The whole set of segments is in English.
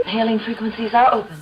Hailing frequencies are open.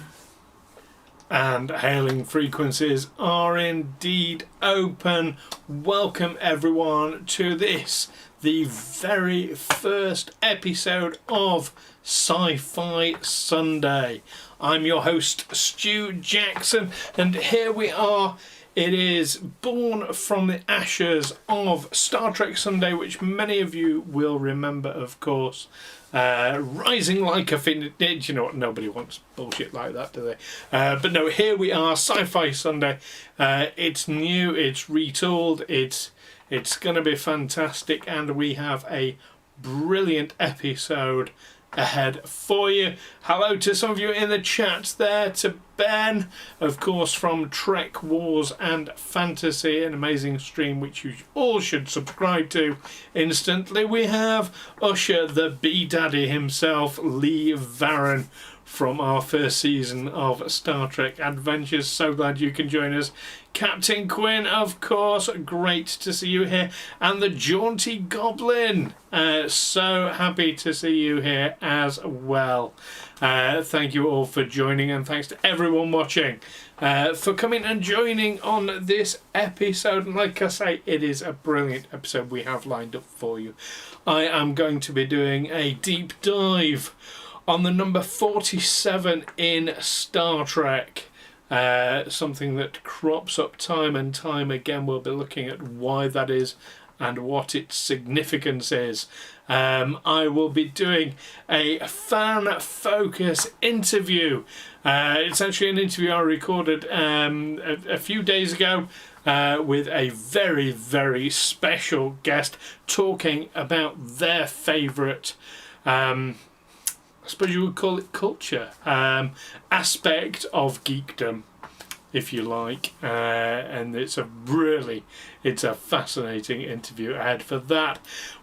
And hailing frequencies are indeed open. Welcome everyone to this, the very first episode of Sci-Fi Sunday. I'm your host, Stu Jackson, and here we are. It is born from the ashes of Star Trek Sunday, which many of you will remember, of course. Rising like a phoenix. You know what? Nobody wants bullshit like that, do they? But no, here we are, Sci-Fi Sunday. It's new, it's retooled, it's going to be fantastic, and we have a brilliant episode ahead for you. Hello to some of you in the chat there, to Ben, of course, from Trek Wars and Fantasy, an amazing stream which you all should subscribe to instantly. We have Usher, the B-Daddy himself, Lee Varron, from our first season of Star Trek Adventures. So glad you can join us. Captain Quinn, of course, great to see you here. And the Jaunty Goblin, so happy to see you here as well. Thank you all for joining, and thanks to everyone watching for coming and joining on this episode. And like I say, it is a brilliant episode we have lined up for you. I am going to be doing a deep dive on the number 47 in Star Trek. Something that crops up time and time again. We'll be looking at why that is and what its significance is. I will be doing a fan focus interview. It's actually an interview I recorded a few days ago with a very, very special guest talking about their favourite, I suppose you would call it culture, aspect of geekdom, if you like, and it's a fascinating interview ahead for that.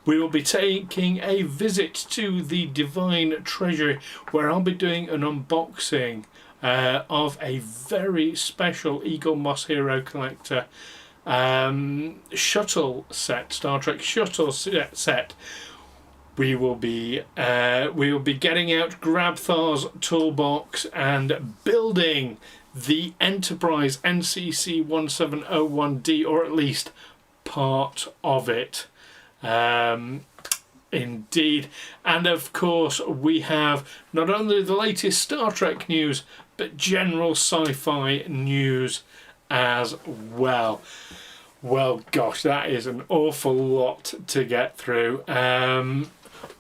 We will be taking a visit to the Divine Treasury, where I'll be doing an unboxing of a very special Eagle Moss Hero Collector shuttle set, Star Trek shuttle set. We will be getting out Grabthar's toolbox and building the Enterprise NCC 1701D, or at least part of it. Indeed. And of course we have not only the latest Star Trek news, but general sci-fi news as well. Well, gosh, that is an awful lot to get through.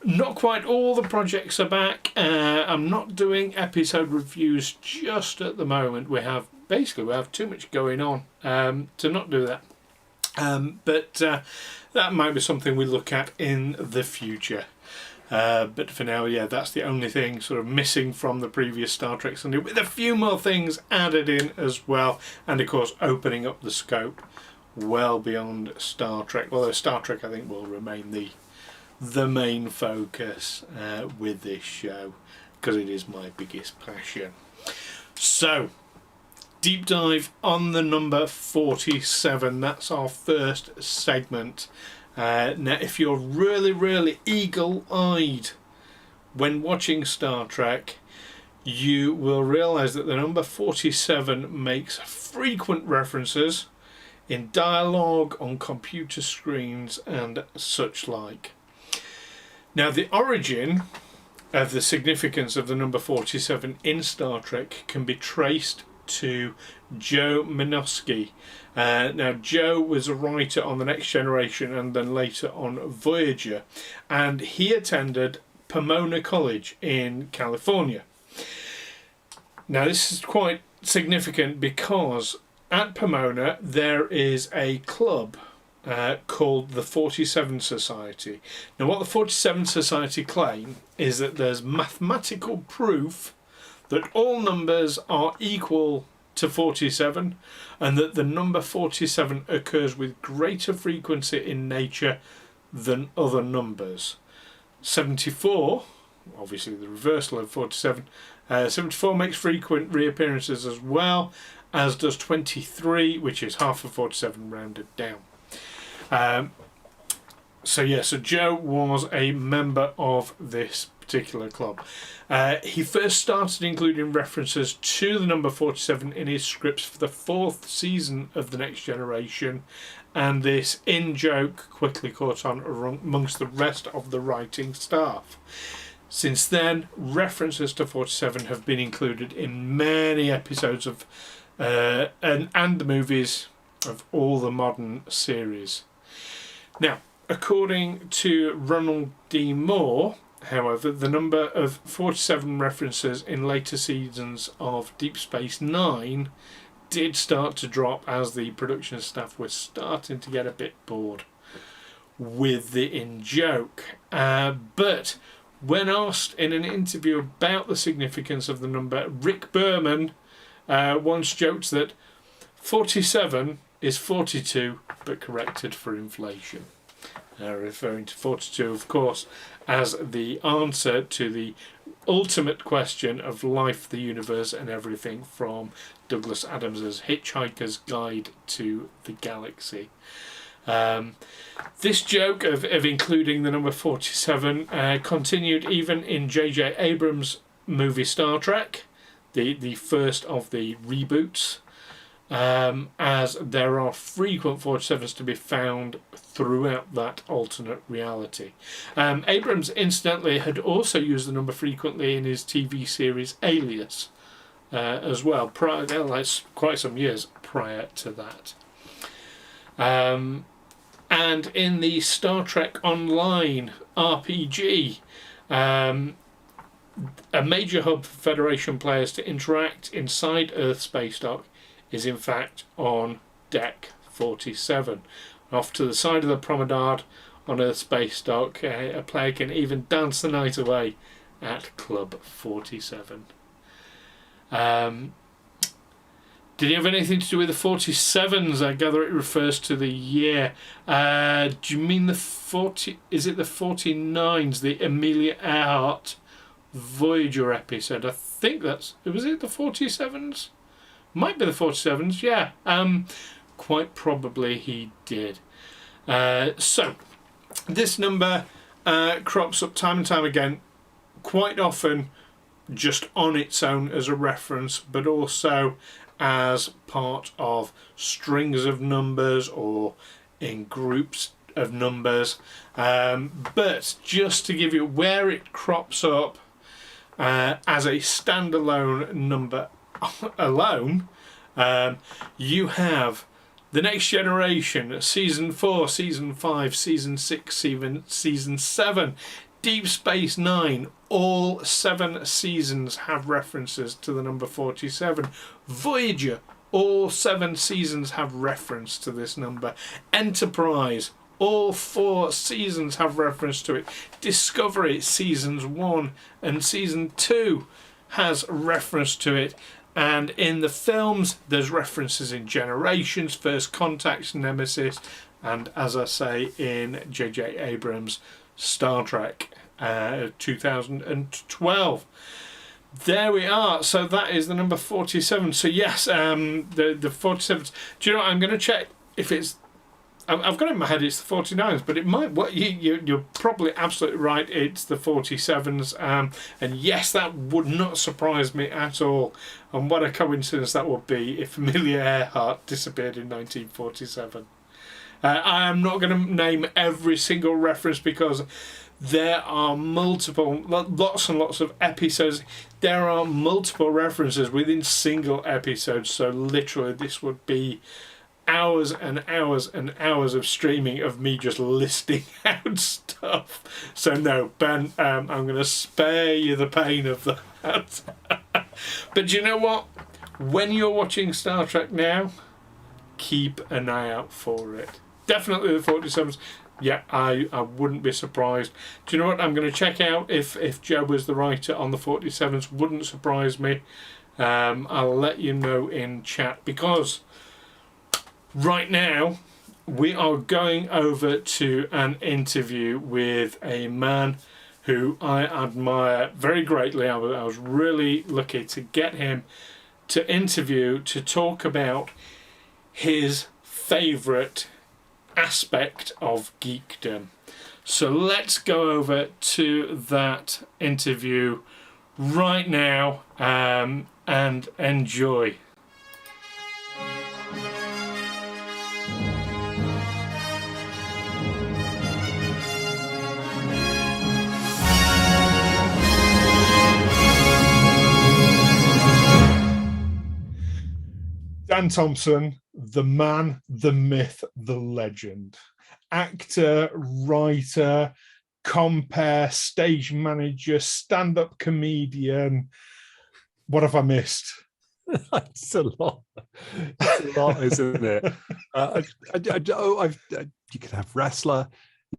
Not quite all the projects are back. I'm not doing episode reviews just at the moment. We have too much going on to not do that. But that might be something we look at in the future. But for now, yeah, that's the only thing sort of missing from the previous Star Trek Sunday, with a few more things added in as well, and of course opening up the scope well beyond Star Trek. Although Star Trek, I think, will remain the main focus with this show, because it is my biggest passion. So, deep dive on the number 47. That's our first segment. Now, if you're really, really eagle-eyed when watching Star Trek, you will realise that the number 47 makes frequent references in dialogue, on computer screens and such like. Now, the origin of the significance of the number 47 in Star Trek can be traced to Joe Menosky. Now, Joe was a writer on The Next Generation and then later on Voyager, and he attended Pomona College in California. Now, this is quite significant because at Pomona there is a club called the 47 Society. Now, what the 47 Society claim is that there's mathematical proof that all numbers are equal to 47, and that the number 47 occurs with greater frequency in nature than other numbers. 74, obviously the reversal of 47, 74 makes frequent reappearances as well, as does 23, which is half of 47 rounded down. So Joe was a member of this particular club. He first started including references to the number 47 in his scripts for the 4th season of The Next Generation, and this in-joke quickly caught on amongst the rest of the writing staff. Since then, references to 47 have been included in many episodes of and the movies of all the modern series. Now, according to Ronald D. Moore, however, the number of 47 references in later seasons of Deep Space Nine did start to drop as the production staff were starting to get a bit bored with the in-joke. But when asked in an interview about the significance of the number, Rick Berman once joked that 47 is 42 but corrected for inflation. Referring to 42, of course, as the answer to the ultimate question of life, the universe and everything from Douglas Adams's Hitchhiker's Guide to the Galaxy. This joke of including the number 47 continued even in J.J. Abrams' movie Star Trek, the first of the reboots, as there are frequent 47s to be found throughout that alternate reality. Abrams, incidentally, had also used the number frequently in his TV series Alias as well, quite some years prior to that. And in the Star Trek Online RPG, a major hub for Federation players to interact inside Earth space dock is in fact on Deck 47. Off to the side of the promenade on Earth space dock, a player can even dance the night away at Club 47. Did he have anything to do with the 47s? I gather it refers to the year. Do you mean the 40? Is it the 49s? The Amelia Earhart Voyager episode? I think was it the 47s? Might be the 47s. Yeah. Quite probably he did. So this number crops up time and time again, quite often just on its own as a reference, but also as part of strings of numbers or in groups of numbers. But just to give you where it crops up as a standalone number alone, you have The Next Generation, Season 4, Season 5, Season 6, Season 7, Deep Space Nine. All 7 seasons have references to the number 47. Voyager, all 7 seasons have reference to this number. Enterprise, all 4 seasons have reference to it. Discovery, Seasons 1 and Season 2 has reference to it. And in the films, there's references in Generations, First Contact, Nemesis, and as I say, in J.J. Abrams' Star Trek 2012. There we are. So that is the number 47. So yes, the 47s. Do you know what? I'm going to check if it's... I've got it in my head it's the 49s, but it might... You're probably absolutely right. It's the 47s. And yes, that would not surprise me at all. And what a coincidence that would be if Amelia Earhart disappeared in 1947. I am not going to name every single reference because there are lots and lots of episodes. There are multiple references within single episodes. So literally this would be hours and hours and hours of streaming of me just listing out stuff. So no, Ben, I'm going to spare you the pain of that. But you know what? When you're watching Star Trek now, keep an eye out for it. Definitely the 47s. Yeah, I wouldn't be surprised. Do you know what? I'm going to check out if Joe was the writer on the 47s. Wouldn't surprise me. I'll let you know in chat, because right now we are going over to an interview with a man who I admire very greatly. I was really lucky to get him to interview, to talk about his favourite aspect of geekdom. So let's go over to that interview right now, and enjoy. Dan Thompson, the man, the myth, the legend. Actor, writer, compere, stage manager, stand-up comedian. What have I missed? It's a lot. It's a lot, isn't it? You can have wrestler.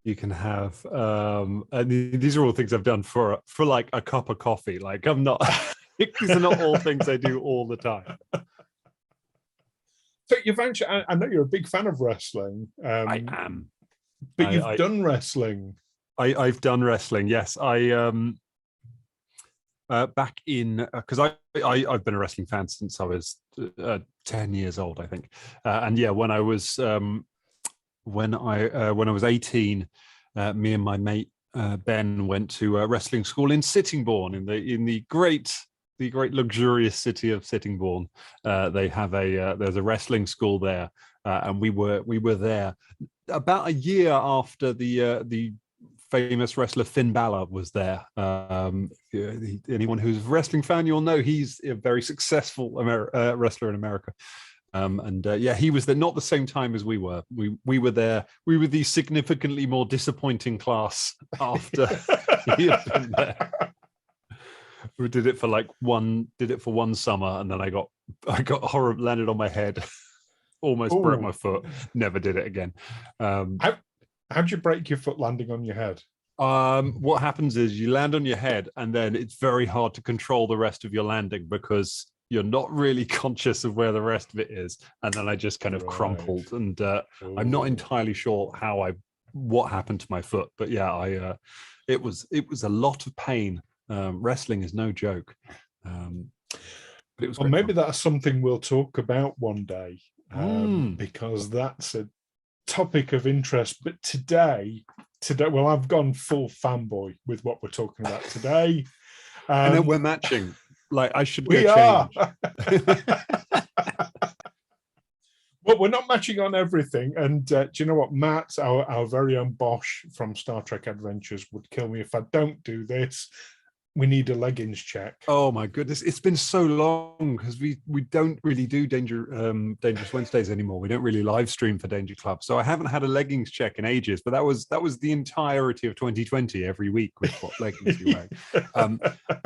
You can have, and these are all things I've done for like a cup of coffee. Like I'm not. These are not all things I do all the time. So you've actually, I know you're a big fan of wrestling. I am. But you've done wrestling. I've done wrestling, yes. Back in, because I've been a wrestling fan since I was 10 years old, I think. And yeah, when I was 18, me and my mate Ben went to a wrestling school in Sittingbourne, in the great luxurious city of Sittingbourne. They have there's a wrestling school there, and we were there about a year after the famous wrestler Finn Balor was there. Anyone who's a wrestling fan, you'll know he's a very successful wrestler in America. Yeah, he was there, not the same time as we were. We were there. We were the significantly more disappointing class after he had been there. We did it for one summer, and then I got horrible, landed on my head, almost broke my foot. Never did it again. How'd you break your foot landing on your head? What happens is you land on your head, and then it's very hard to control the rest of your landing because you're not really conscious of where the rest of it is. And then I just kind of crumpled, and I'm not entirely sure what happened to my foot, but yeah, it was a lot of pain. Wrestling is no joke. But it was maybe that's something we'll talk about one day, because that's a topic of interest. But today, well, I've gone full fanboy with what we're talking about today. I know we're matching. Like I should go change. Well, we're not matching on everything. And do you know what? Matt, our very own Bosch from Star Trek Adventures, would kill me if I don't do this. We need a leggings check. Oh my goodness, it's been so long because we don't really do Dangerous Wednesdays anymore. We don't really live stream for Danger Club, so I haven't had a leggings check in ages. But that was the entirety of 2020. Every week with what leggings you wear.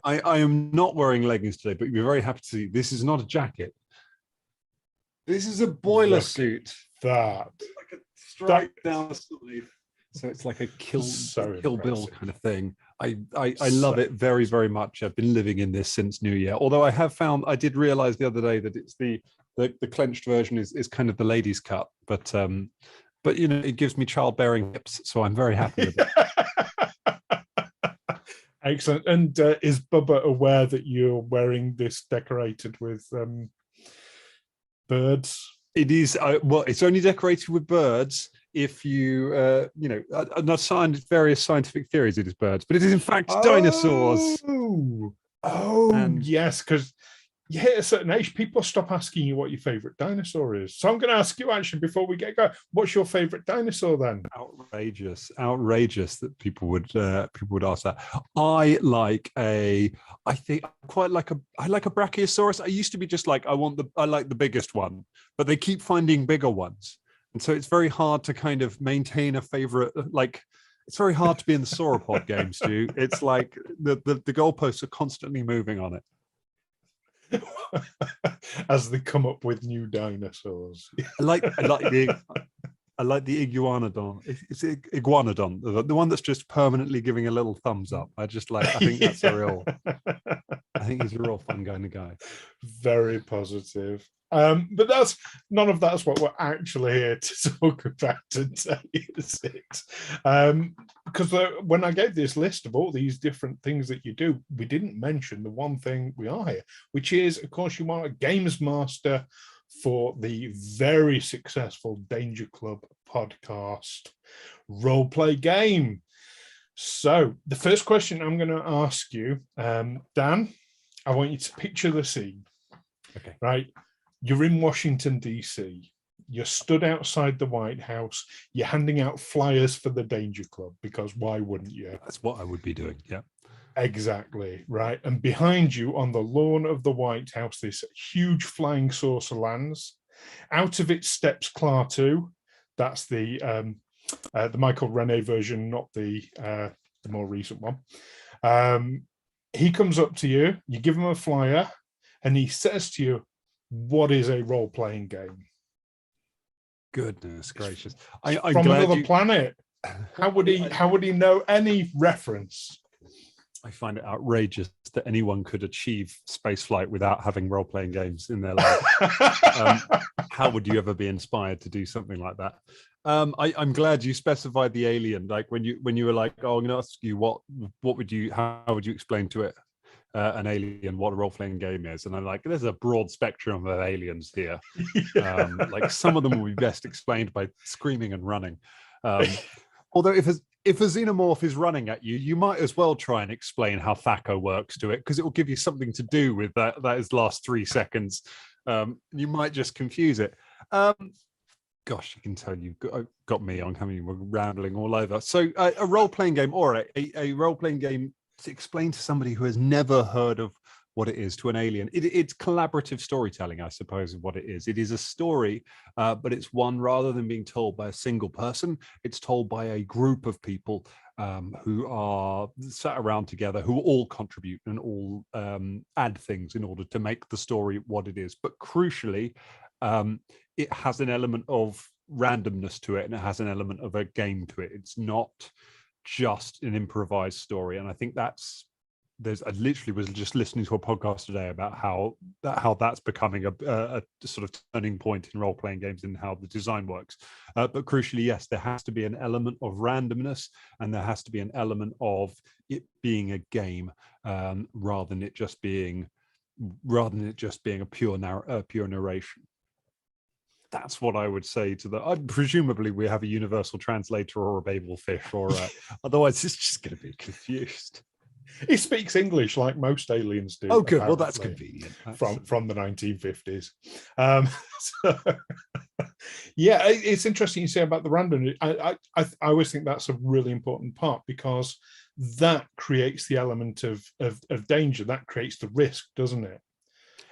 I am not wearing leggings today, but you're very happy to see this is not a jacket. This is a boiler suit. That like a stripe down the sleeve. So it's like a Kill Bill kind of thing. I love it very, very much. I've been living in this since New Year. Although I did realize the other day that it's the clenched version is kind of the ladies' cut, but you know, it gives me childbearing hips, so I'm very happy with it. Excellent. And is Bubba aware that you're wearing this decorated with birds? It is. Well, it's only decorated with birds if you, I've not signed various scientific theories it is birds, but it is in fact dinosaurs. Yes, because you hit a certain age, people stop asking you what your favorite dinosaur is. So I'm going to ask you actually before we get going, what's your favorite dinosaur then? Outrageous that people would ask that. I like a Brachiosaurus. I used to be just like I like the biggest one, but they keep finding bigger ones. And so it's very hard to kind of maintain a favorite. Like it's very hard to be in the sauropod game, Stu. It's like the goalposts are constantly moving on it as they come up with new dinosaurs. I like the iguanodon. It's iguanodon, the one that's just permanently giving a little thumbs up. I think that's a real. I think he's a real fun kind of guy. Very positive. But that's none of that's what we're actually here to talk about today, is it? Because when I gave this list of all these different things that you do, we didn't mention the one thing we are here, which is, of course, you are a games master for the very successful Danger Club podcast role play game. So the first question I'm going to ask you, Dan, I want you to picture the scene. Okay. Right. You're in Washington, D.C. You're stood outside the White House. You're handing out flyers for the Danger Club, because why wouldn't you? That's what I would be doing. Yeah. Exactly. Right. And behind you on the lawn of the White House, this huge flying saucer lands. Out of it steps Klaatu. That's the Michael Rene version, not the more recent one. He comes up to you. You give him a flyer, and he says to you, "What is a role-playing game?" Goodness gracious! I'm from glad another planet. How would he know any reference? I find it outrageous that anyone could achieve spaceflight without having role-playing games in their life. How would you ever be inspired to do something like that? I'm glad you specified the alien. Like when you were like, "Oh, I'm going to ask you how would you explain to it an alien what a role-playing game is?" And I'm like, there's a broad spectrum of aliens here. Like some of them will be best explained by screaming and running. Although if a xenomorph is running at you, you might as well try and explain how THACO works to it, because it will give you something to do with that is last 3 seconds. You might just confuse it. Gosh, you can tell you've got me on coming, we're rambling all over. So a role-playing game, or a role-playing game to explain to somebody who has never heard of what it is to an alien. It's collaborative storytelling, I suppose, is what it is. It is a story, but it's one, rather than being told by a single person, it's told by a group of people who are sat around together, who all contribute and all add things in order to make the story what it is. But crucially, it has an element of randomness to it, and it has an element of a game to it. It's not just an improvised story. And I think I literally was just listening to a podcast today about how that's becoming a sort of turning point in role-playing games and how the design works. But crucially, yes, there has to be an element of randomness, and there has to be an element of it being a game, rather than it just being a pure narration. That's what I would say to presumably we have a universal translator or a Babel fish, or otherwise it's just going to be confused. He speaks English like most aliens do. Oh, good. Well, that's convenient. From the 1950s. Yeah, it's interesting you say about the random. I always think that's a really important part, because that creates the element of danger. That creates the risk, doesn't it?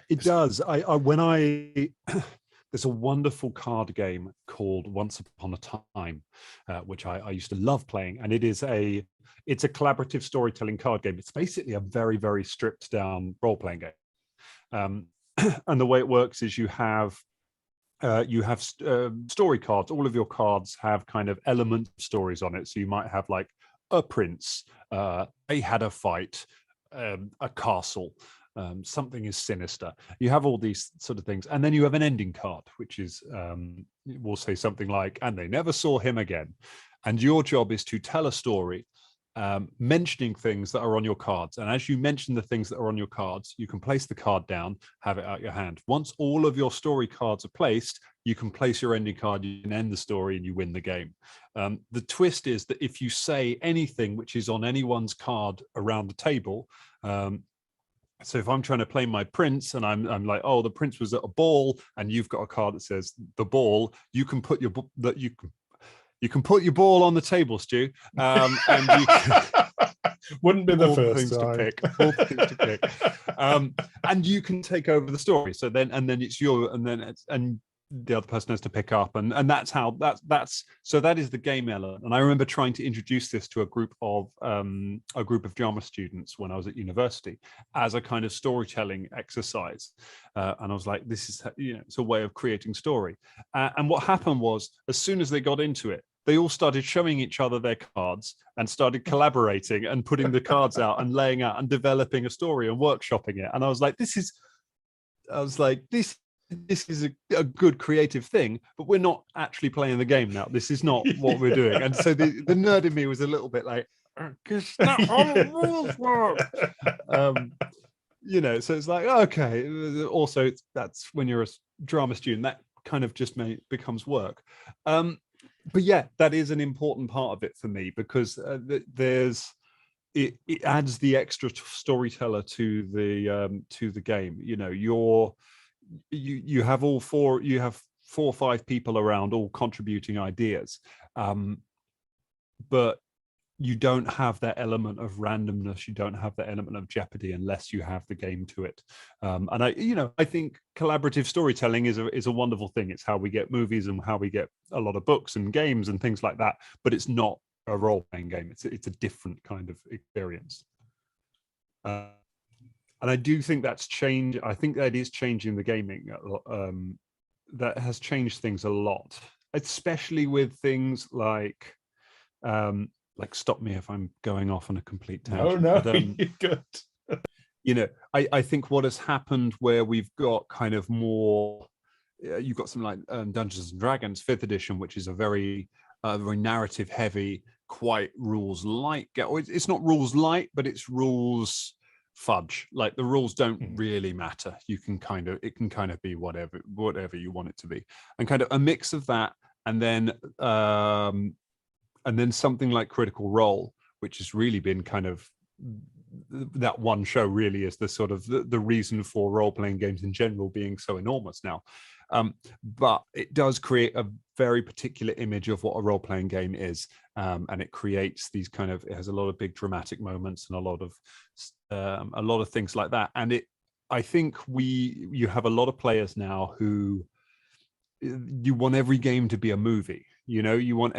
It does. There's a wonderful card game called Once Upon a Time, which I used to love playing, and it's a collaborative storytelling card game. It's basically a very, very stripped down role-playing game, and the way it works is you have story cards. All of your cards have kind of element stories on it. So you might have like a prince, they had a fight, a castle. Something is sinister. You have all these sort of things, and then you have an ending card, which is will say something like, "And they never saw him again." And your job is to tell a story, mentioning things that are on your cards. And as you mention the things that are on your cards, you can place the card down, have it out your hand. Once all of your story cards are placed, you can place your ending card, you can end the story, and you win the game. The twist is that if you say anything which is on anyone's card around the table, so if I'm trying to play my prince and I'm like, "Oh, the prince was at a ball," and you've got a card that says the ball, you can put your ball on the table, Stu, and you can, wouldn't be the first time. All the things to pick, and you can take over the story. So then it's your, and the other person has to pick up, and that's how that is the game element. And I remember trying to introduce this to a group of drama students when I was at university as a kind of storytelling exercise, and I was like, this is, it's a way of creating story. And what happened was, as soon as they got into it, they all started showing each other their cards and started collaborating and putting the cards out and laying out and developing a story and workshopping it. And I was like, this is a good creative thing, but we're not actually playing the game now. This is not what we're doing. And so the nerd in me was a little bit like, because that's how the rules work. So it's like, okay. Also, that's when you're a drama student, that kind of just becomes work. But yeah, that is an important part of it for me, because it adds the extra storyteller to the game. You have 4 or 5 people around, all contributing ideas, but you don't have that element of randomness. You don't have that element of jeopardy unless you have the game to it. And I think collaborative storytelling is a wonderful thing. It's how we get movies and how we get a lot of books and games and things like that. But it's not a role-playing game. It's a different kind of experience. And I do think that's changed. I think that is changing the gaming. That has changed things a lot, especially with things like stop me if I'm going off on a complete tangent. No, you're good. I think what has happened where we've got kind of more, you've got something like Dungeons and Dragons 5th edition, which is a very narrative heavy, quite rules light. It's not rules light, but it's rules fudge. Like the rules don't really matter. It can kind of be whatever you want it to be, and kind of a mix of that, and then something like Critical Role, which has really been kind of, that one show really is the sort of the reason for role-playing games in general being so enormous now. But it does create a very particular image of what a role-playing game is, and it creates these kind of, it has a lot of big dramatic moments and a lot of things like that. And I think you have a lot of players now who, you want every game to be a movie. You want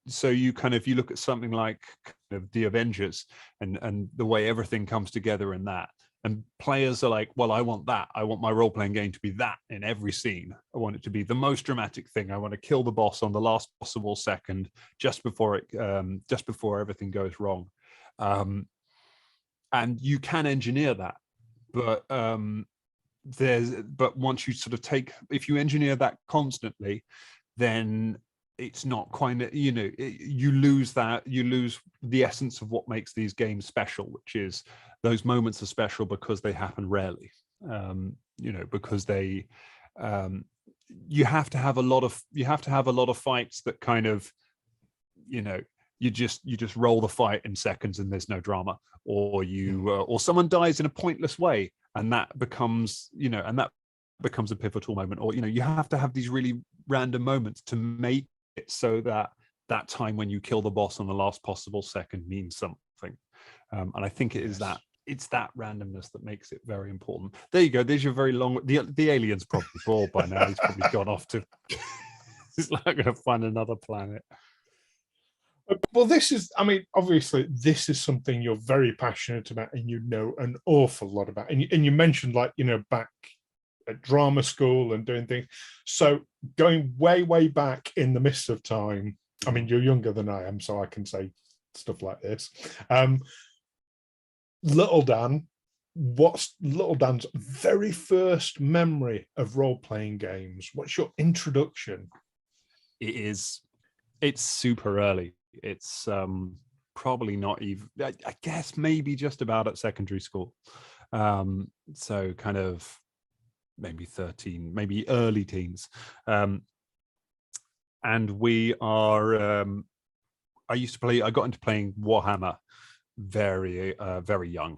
so you look at something like kind of the Avengers and the way everything comes together in that, and players are like, well, I want that. I want my role-playing game to be that in every scene. I want it to be the most dramatic thing. I want to kill the boss on the last possible second, just before everything goes wrong. And you can engineer that, but once you sort of if you engineer that constantly, then it's not quite, you lose the essence of what makes these games special, which is those moments are special because they happen rarely. Because they, you have to have a lot of fights that kind of, you just roll the fight in seconds and there's no drama, or or someone dies in a pointless way, and that becomes a pivotal moment, or you have to have these really random moments to make it so that time when you kill the boss on the last possible second means something. And I think it's that randomness that makes it very important. There you go. There's your very long. The alien's probably bored by now. He's probably gone off to. He's not going to find another planet. Well, obviously, this is something you're very passionate about, and you know an awful lot about. And you mentioned, back at drama school and doing things. So going way, way back in the mists of time. I mean, you're younger than I am, so I can say stuff like this. Little Dan, what's Little Dan's very first memory of role-playing games? What's your introduction? It's super early. It's probably not even, I guess maybe just about at secondary school. So kind of maybe 13, maybe early teens. And we are, I got into playing Warhammer very, very young,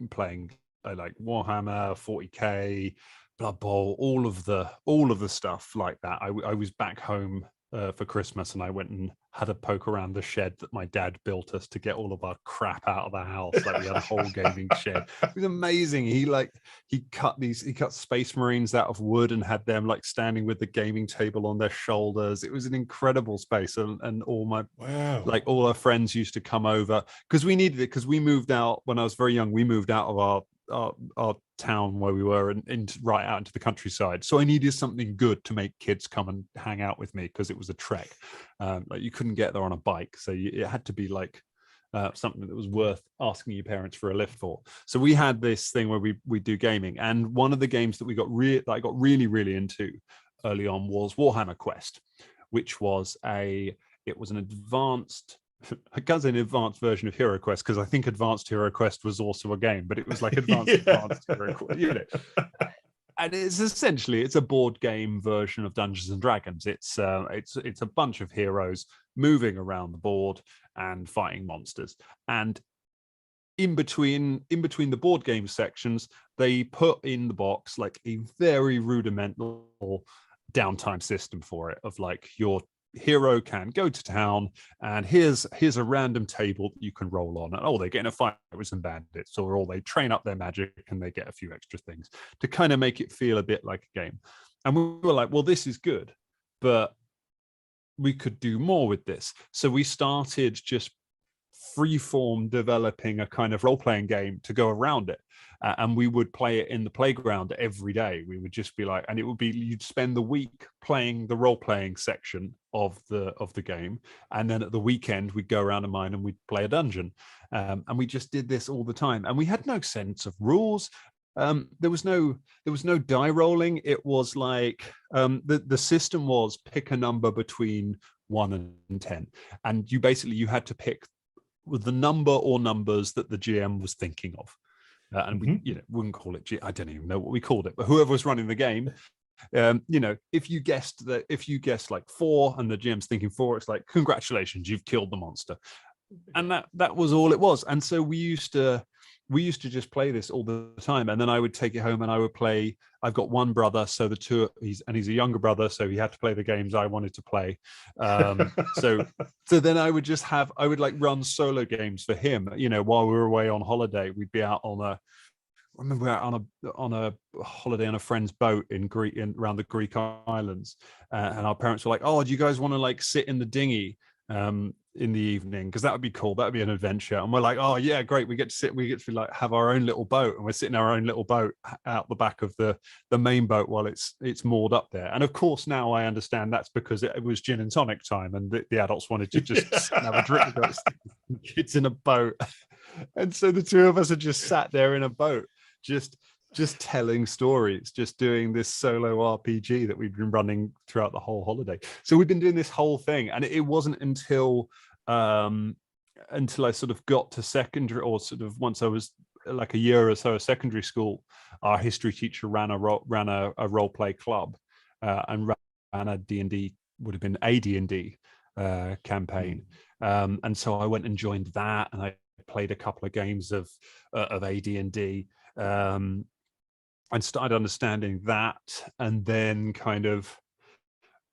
playing like Warhammer, 40K, Blood Bowl, all of the stuff like that. I was back home for Christmas, and I went and had a poke around the shed that my dad built us to get all of our crap out of the house. Like, we had a whole gaming shed. It was amazing. He cut Space Marines out of wood and had them like standing with the gaming table on their shoulders. It was an incredible space, and all our friends used to come over because we needed it, because we moved out when I was very young. We moved out of our town where we were and right out into the countryside. So I needed something good to make kids come and hang out with me, because it was a trek. Like you couldn't get there on a bike, so it had to be like something that was worth asking your parents for a lift for. So we had this thing where we do gaming, and one of the games that I got really into early on was Warhammer Quest, which was an advanced, I can't say an advanced version of Hero Quest, because I think Advanced Hero Quest was also a game, but it was like advanced Hero Quest, And it's a board game version of Dungeons and Dragons. It's a bunch of heroes moving around the board and fighting monsters. And in between the board game sections, they put in the box like a very rudimental downtime system for it, of like your hero can go to town and here's a random table that you can roll on, and they get in a fight with some bandits, or they train up their magic and they get a few extra things to kind of make it feel a bit like a game. And we were like, well, this is good, but we could do more with this. So we started just freeform developing a kind of role-playing game to go around it, and we would play it in the playground every day. We would just be like, and it would be, you'd spend the week playing the role-playing section of the game, and then at the weekend we'd go around a mine and we'd play a dungeon, and we just did this all the time, and we had no sense of rules. There was no die rolling. It was like the system was pick a number between 1 and 10, and you had to pick the number or numbers that the GM was thinking of, and we wouldn't call it I don't even know what we called it, but whoever was running the game, if you guessed like 4 and the GM's thinking 4, it's like, congratulations, you've killed the monster. And that was all it was. And so we used to just play this all the time, and then I would take it home and I would play. I've got one brother, so he's a younger brother, so he had to play the games I wanted to play. So then I would like run solo games for him. While we were away on holiday, we'd be out on a. I remember we were out on a holiday on a friend's boat around the Greek islands, and our parents were like, "Oh, do you guys want to like sit in the dinghy in the evening, because that would be cool, that would be an adventure?" And we're like, "Oh yeah, great, we get to like have our own little boat," and we're sitting in our own little boat out the back of the main boat while it's moored up there. And of course now I understand that's because it was gin and tonic time, and the adults wanted to just sit and have a drink with us, kids in a boat. And so the two of us had just sat there in a boat, just telling stories, just doing this solo RPG that we've been running throughout the whole holiday. So we've been doing this whole thing, and it wasn't until I sort of got to secondary, or sort of once I was like a year or so of secondary school, our history teacher ran a role play club, and ran a D&D, would have been a D&D campaign. And so I went and joined that, and I played a couple of games of AD&D, and started understanding that. And then kind of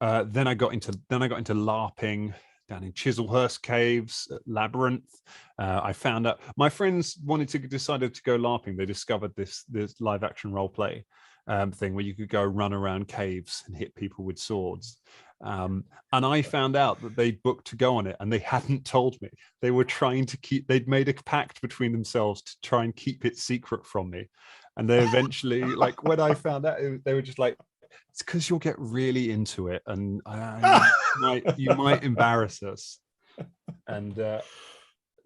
then I got into LARPing down in Chislehurst Caves, Labyrinth. I found out my friends decided to go LARPing. They discovered this live action role play thing where you could go run around caves and hit people with swords. And I found out that they booked to go on it, and they hadn't told me. They were trying to they'd made a pact between themselves to try and keep it secret from me. And they eventually, like when I found out, they were just like, "It's because you'll get really into it, and you might embarrass us." And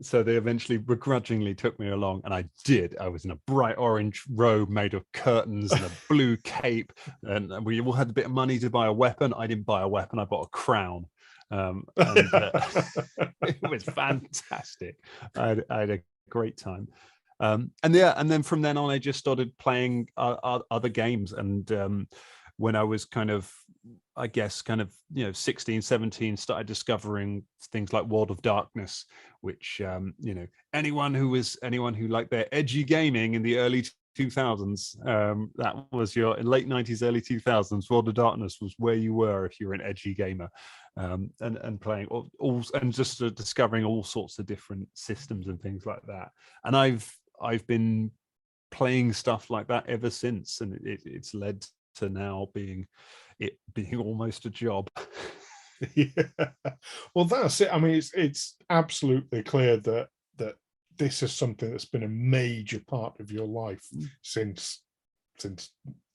so they eventually begrudgingly took me along, and I did. I was in a bright orange robe made of curtains and a blue cape, and we all had a bit of money to buy a weapon. I didn't buy a weapon, I bought a crown. And it was fantastic. I had a great time. And then from then on, I just started playing other games. And when I was kind of 16, 17, started discovering things like World of Darkness, which anyone who liked their edgy gaming in the early 2000s, that was your late 90s, early 2000s. World of Darkness was where you were if you were an edgy gamer, and playing all and just discovering all sorts of different systems and things like that. And I've been playing stuff like that ever since, and it's led to now being almost a job. Yeah. Well, that's it. I mean, it's absolutely clear that this is something that's been a major part of your life since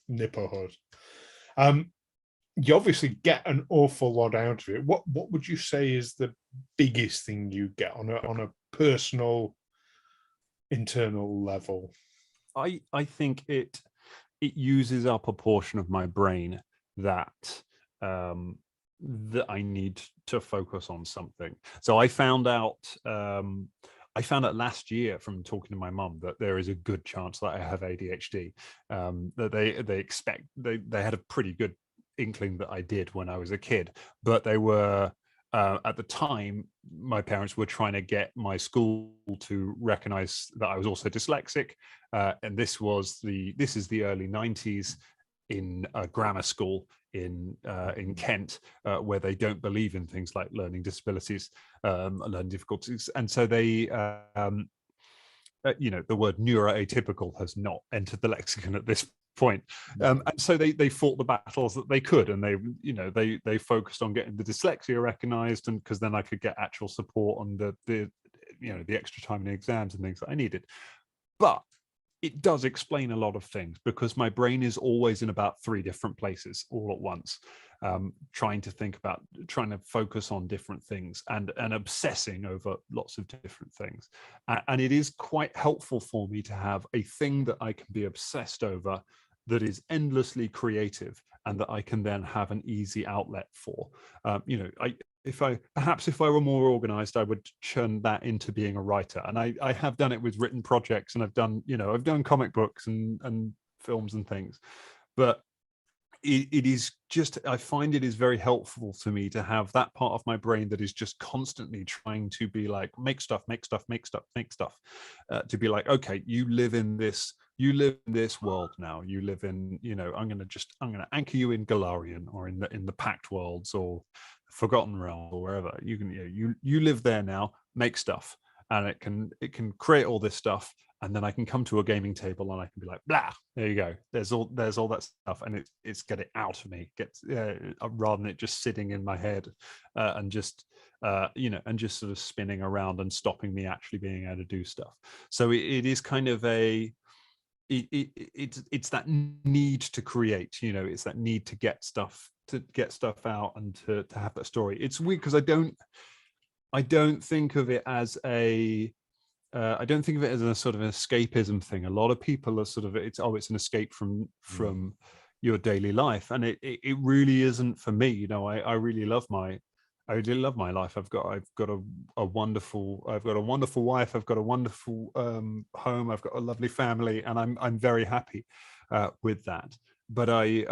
nipperhood. You obviously get an awful lot out of it. What would you say is the biggest thing you get on a personal, internal level? I think it uses up a portion of my brain that that I need to focus on something. So I found out last year from talking to my mum that there is a good chance that I have ADHD. That they had a pretty good inkling that I did when I was a kid, but they were at the time my parents were trying to get my school to recognize that I was also dyslexic, and this is the early 90s in a grammar school in Kent, where they don't believe in things like learning disabilities, learning difficulties, and so they the word neuroatypical has not entered the lexicon at this point, and so they fought the battles that they could, and they focused on getting the dyslexia recognized, and because then I could get actual support on the extra time in the exams and things that I needed. But it does explain a lot of things, because my brain is always in about 3 different places all at once, trying to focus on different things and obsessing over lots of different things. And it is quite helpful for me to have a thing that I can be obsessed over that is endlessly creative and that I can then have an easy outlet for. If I were more organized, I would churn that into being a writer. And I have done it with written projects, and I've done comic books and films and things. But it is just, I find it is very helpful to me to have that part of my brain that is just constantly trying to be like, make stuff, to be like, okay, you live in this world now. You live in, I'm going to anchor you in Galarian, or in the Pact Worlds, or Forgotten Realm, or wherever. You can, you live there now, make stuff, and it can create all this stuff. And then I can come to a gaming table and I can be like, blah, there you go. There's all that stuff, and it's get it out of me, rather than it just sitting in my head, and just sort of spinning around and stopping me actually being able to do stuff. So it is kind of it's that need to create, it's that need to get stuff out and to have that story. It's weird because I don't think of it as a sort of an escapism thing. A lot of people are sort of, it's an escape from your daily life, and it really isn't for me. I really love my life. I've got a wonderful wife. I've got a wonderful home. I've got a lovely family, and I'm very happy with that. But I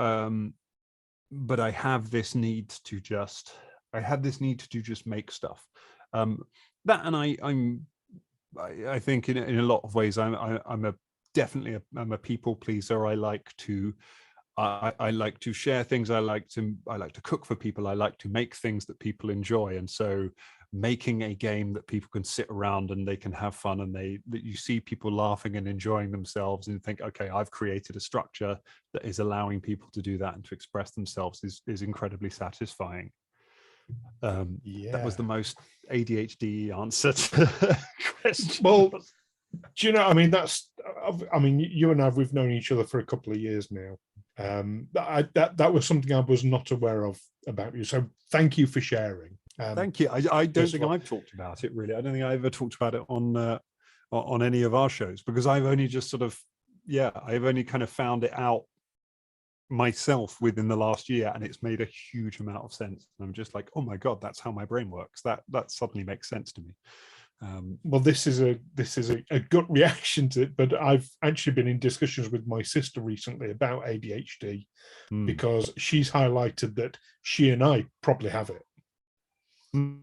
have this need to just make stuff. That, and I think in a lot of ways I'm definitely a people pleaser. I like to share things. I like to cook for people. I like to make things that people enjoy. And so making a game that people can sit around and they can have fun, and that you see people laughing and enjoying themselves, and think, okay, I've created a structure that is allowing people to do that and to express themselves, is incredibly satisfying. That was the most ADHD answer to the question. Well, do you know, you and we've known each other for a couple of years now. That was something I was not aware of about you. So thank you for sharing. Thank you. I don't think I've talked about it, really. I don't think I ever talked about it on any of our shows, because I've only just I've only kind of found it out myself within the last year, and it's made a huge amount of sense. And I'm just like, oh my god, that's how my brain works. That suddenly makes sense to me. Well, this is a gut reaction to it, but I've actually been in discussions with my sister recently about ADHD, because she's highlighted that she and I probably have it,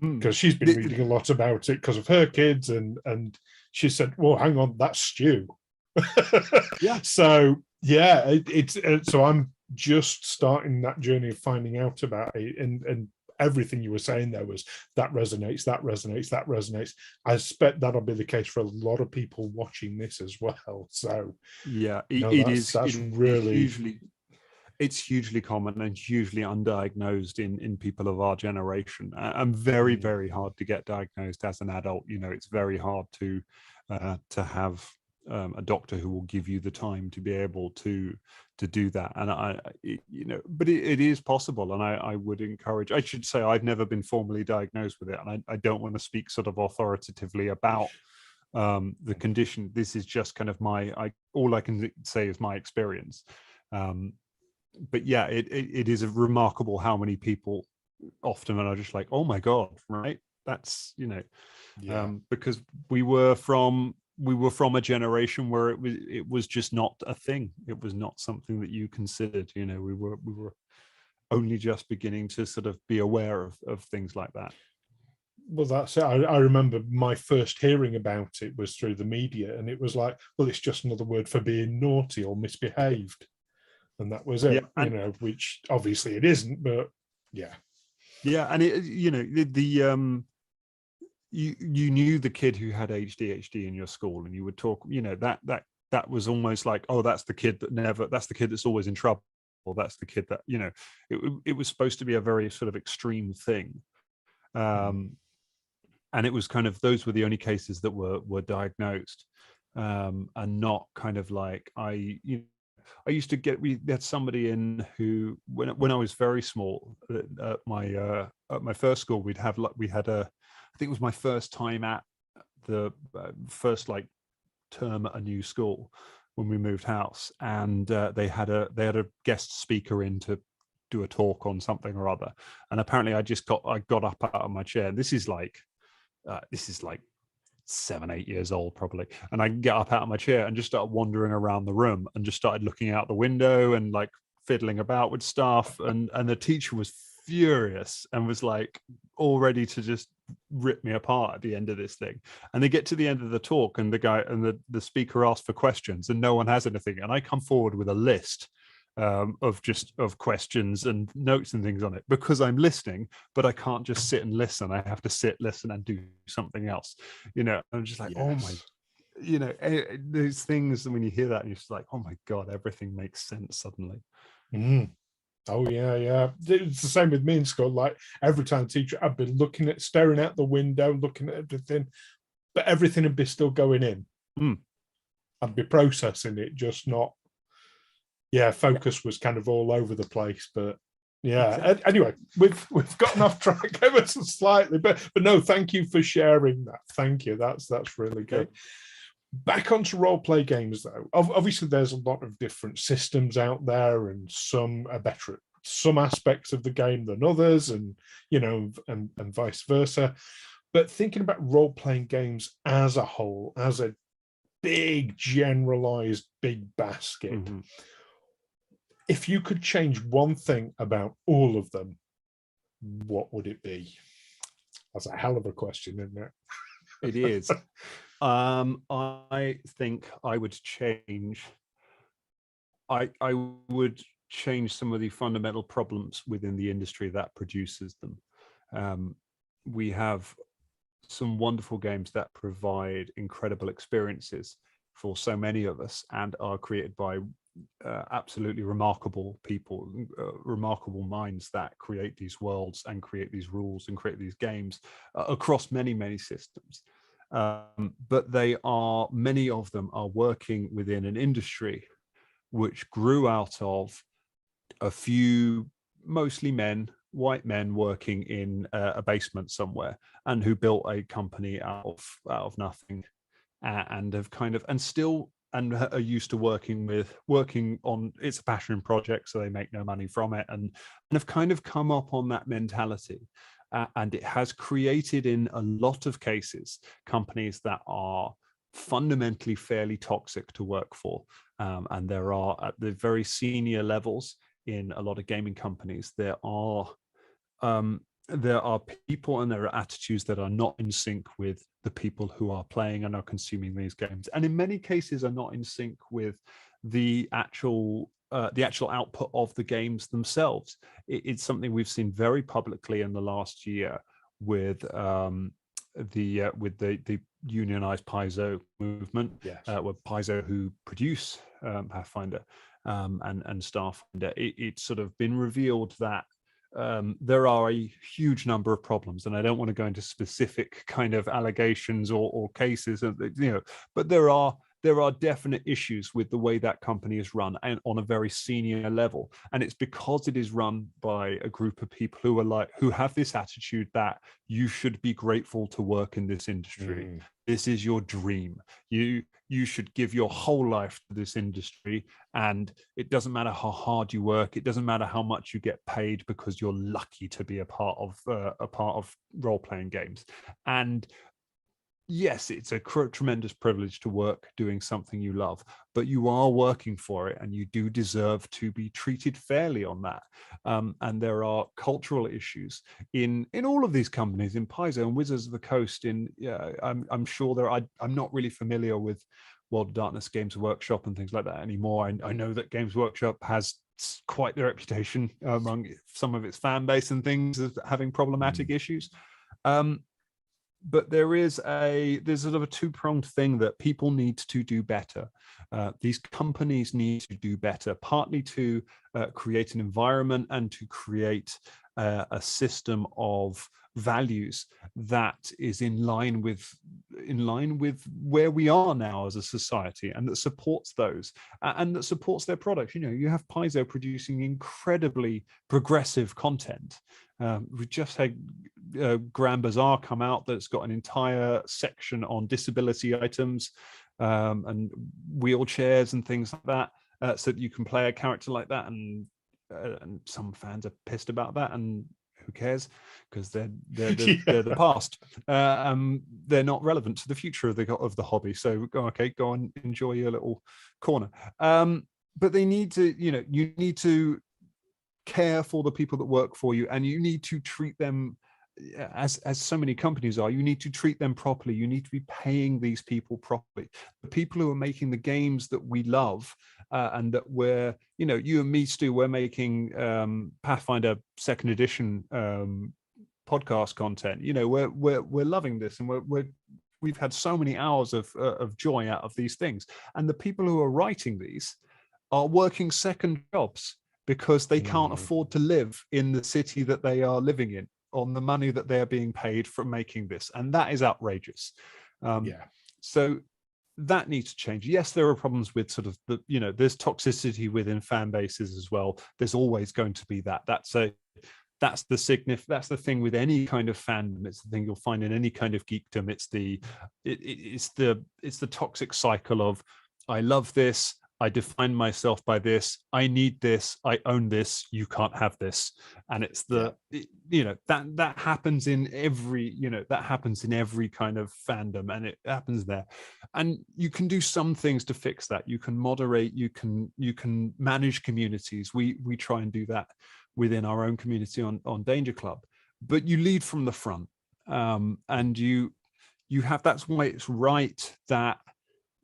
because she's been reading a lot about it because of her kids, and she said, well, hang on, that's Stu. Yeah. So yeah, it's so I'm just starting that journey of finding out about it, and everything you were saying there was that resonates. I expect that'll be the case for a lot of people watching this as well. So yeah, that's really it's hugely common and hugely undiagnosed in people of our generation, and very, very hard to get diagnosed as an adult. It's very hard to have a doctor who will give you the time to be able to do that. And but it is possible, and I would encourage. I should say I've never been formally diagnosed with it, and I don't want to speak sort of authoritatively about the condition. This is just kind of all I can say is my experience. But yeah, it is remarkable how many people often are just like, oh my God, right? That's, because we were from a generation where it was just not a thing. It was not something that you considered. We were only just beginning to sort of be aware of things like that. Well, that's it. I remember my first hearing about it was through the media, and it was like, well, it's just another word for being naughty or misbehaved. And that was it, which obviously it isn't, but yeah. Yeah, and you knew the kid who had ADHD in your school, and you would talk, that was almost like, oh, that's the kid that's always in trouble, or that's the kid that, it was supposed to be a very sort of extreme thing. And it was kind of, those were the only cases that were diagnosed, and not kind of like, I used to we had somebody in who, when I was very small, at my first school, we had I think it was my first time at the first term at a new school when we moved house, and they had a guest speaker in to do a talk on something or other, and apparently I got up out of my chair. This is like 7-8 years old probably, and I get up out of my chair and just started wandering around the room and just started looking out the window and like fiddling about with stuff, and the teacher was furious and was like all ready to just rip me apart at the end of this thing. And they get to the end of the talk, and the speaker asks for questions, and no one has anything, and I come forward with a list of questions and notes and things on it, because I'm listening, but I can't just sit and listen. I have to sit, listen, and do something else. I'm just like, oh my, those things. And when you hear that, you're just like, oh my God, everything makes sense suddenly. Oh yeah. It's the same with me in school. Like every time teacher, I'd be staring out the window, looking at everything, but everything would be still going in. I'd be processing it, just not. Yeah, focus was kind of all over the place, but yeah. Exactly. Anyway, we've gotten off track ever so slightly, but no, thank you for sharing that. Thank you. That's really good. Back onto role play games, though. Obviously, there's a lot of different systems out there, and some are better at some aspects of the game than others, and and vice versa. But thinking about role playing games as a whole, as a big generalized big basket. If you could change one thing about all of them, what would it be? That's a hell of a question, isn't it? It is. I think I would change. I would change some of the fundamental problems within the industry that produces them. We have some wonderful games that provide incredible experiences for so many of us, and are created by absolutely remarkable people, remarkable minds that create these worlds and create these rules and create these games across many systems. But many of them are working within an industry which grew out of a few, mostly white men working in a basement somewhere, and who built a company out of nothing, and have and are used to working on, it's a passion project, so they make no money from it, and have kind of come up on that mentality. And it has created, in a lot of cases, companies that are fundamentally fairly toxic to work for. And there are, at the very senior levels in a lot of gaming companies, there are people and there are attitudes that are not in sync with the people who are playing and are consuming these games, and in many cases are not in sync with the actual output of the games themselves. It's something we've seen very publicly in the last year with with the unionized Paizo movement, Yes. where Paizo, who produce Pathfinder and Starfinder, it's sort of been revealed that there are a huge number of problems, and I don't want to go into specific kind of allegations or cases, but there are definite issues with the way that company is run, and on a very senior level. And it's because it is run by a group of people who have this attitude that you should be grateful to work in this industry. This is your dream. You should give your whole life to this industry, and it doesn't matter how hard you work. It doesn't matter how much you get paid, because you're lucky to be a part of role-playing games. And yes, it's a tremendous privilege to work doing something you love, but you are working for it, and you do deserve to be treated fairly on that. And there are cultural issues in all of these companies, in Paizo and Wizards of the Coast. I'm sure I'm not really familiar with World of Darkness Games Workshop and things like that anymore. I know that Games Workshop has quite the reputation among some of its fan base and things of having problematic issues. But there's sort of a two-pronged thing that people need to do better. These companies need to do better, partly to create an environment and to create a system of values that is in line with where we are now as a society, and that supports those and that supports their products. You have Paizo producing incredibly progressive content. We just had Grand Bazaar come out that's got an entire section on disability items and wheelchairs and things like that, so that you can play a character like that. And some fans are pissed about that, and who cares, because they're the past. They're not relevant to the future of the hobby. So go and enjoy your little corner. But they need to, you need to care for the people that work for you, and you need to treat them as so many companies are. You need to treat them properly. You need to be paying these people properly. The people who are making the games that we love, and that you and me, Stu, we're making Pathfinder second edition podcast content. We're loving this, and we've had so many hours of joy out of these things. And the people who are writing these are working second jobs, because they can't afford to live in the city that they are living in on the money that they're being paid for making this. And that is outrageous. So that needs to change. Yes, there are problems with sort of there's toxicity within fan bases as well. There's always going to be that. That's the thing with any kind of fandom. It's the thing you'll find in any kind of geekdom. It's the toxic cycle of, I love this, I define myself by this, I need this, I own this, you can't have this. And it's that happens in every kind of fandom, and it happens there. And you can do some things to fix that. You can moderate, you can manage communities. We try and do that within our own community on Danger Club, but you lead from the front. And you have, that's why it's right that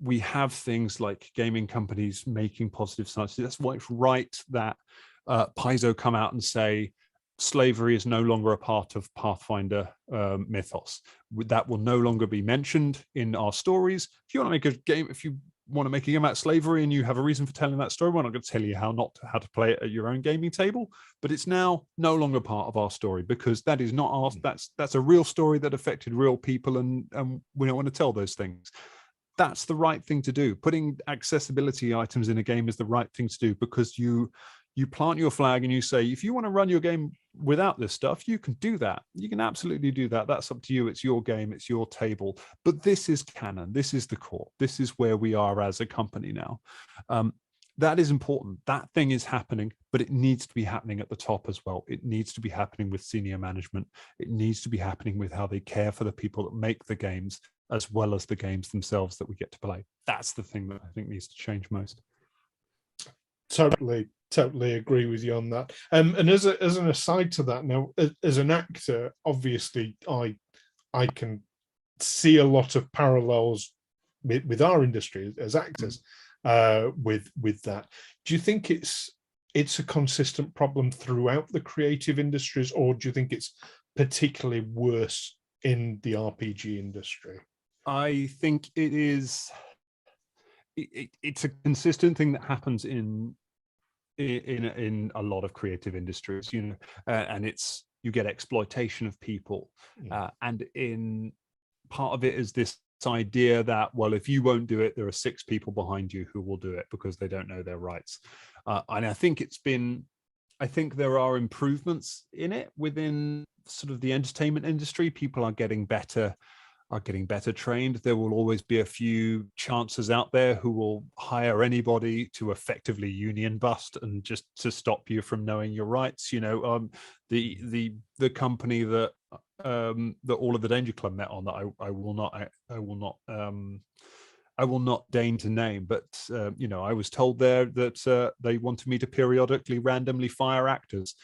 we have things like gaming companies making positive science. That's why it's right that Paizo come out and say slavery is no longer a part of Pathfinder mythos. That will no longer be mentioned in our stories. If you want to make a game, about slavery and you have a reason for telling that story, we're not going to tell you how to play it at your own gaming table. But it's now no longer part of our story, because that is not our. That's a real story that affected real people, and we don't want to tell those things. That's the right thing to do. Putting accessibility items in a game is the right thing to do, because you plant your flag and you say, if you want to run your game without this stuff, you can do that. You can absolutely do that. That's up to you. It's your game. It's your table. But this is canon. This is the core. This is where we are as a company now. That is important. That thing is happening, but it needs to be happening at the top as well. It needs to be happening with senior management. It needs to be happening with how they care for the people that make the games, as well as the games themselves that we get to play. That's the thing that I think needs to change most. Totally agree with you on that. And as an aside to that, now, as an actor, obviously, I can see a lot of parallels with our industry as actors with that. Do you think it's a consistent problem throughout the creative industries, or do you think it's particularly worse in the RPG industry? I think it is. It's a consistent thing that happens in a lot of creative industries, and it's you get exploitation of people, and in part of it is this idea that, well, if you won't do it, there are 6 people behind you who will do it because they don't know their rights. And I think there are improvements in it within sort of the entertainment industry. People are getting better trained. There will always be a few chances out there who will hire anybody to effectively union bust and just to stop you from knowing your rights. The company that all of the Danger Club met on, that I will not deign to name, but I was told there that they wanted me to periodically randomly fire actors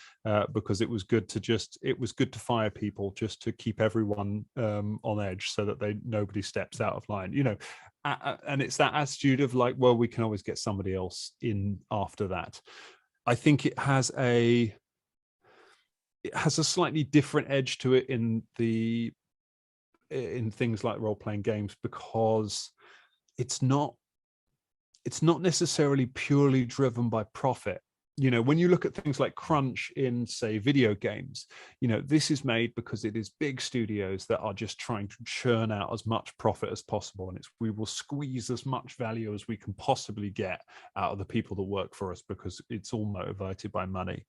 because it was good to fire people just to keep everyone on edge so that nobody steps out of line. And it's that attitude of like, well, we can always get somebody else in after that. I think it has a slightly different edge to it in things like role-playing games, because it's not necessarily purely driven by profit. When you look at things like crunch in, say, video games, this is made because it is big studios that are just trying to churn out as much profit as possible, and we will squeeze as much value as we can possibly get out of the people that work for us because it's all motivated by money.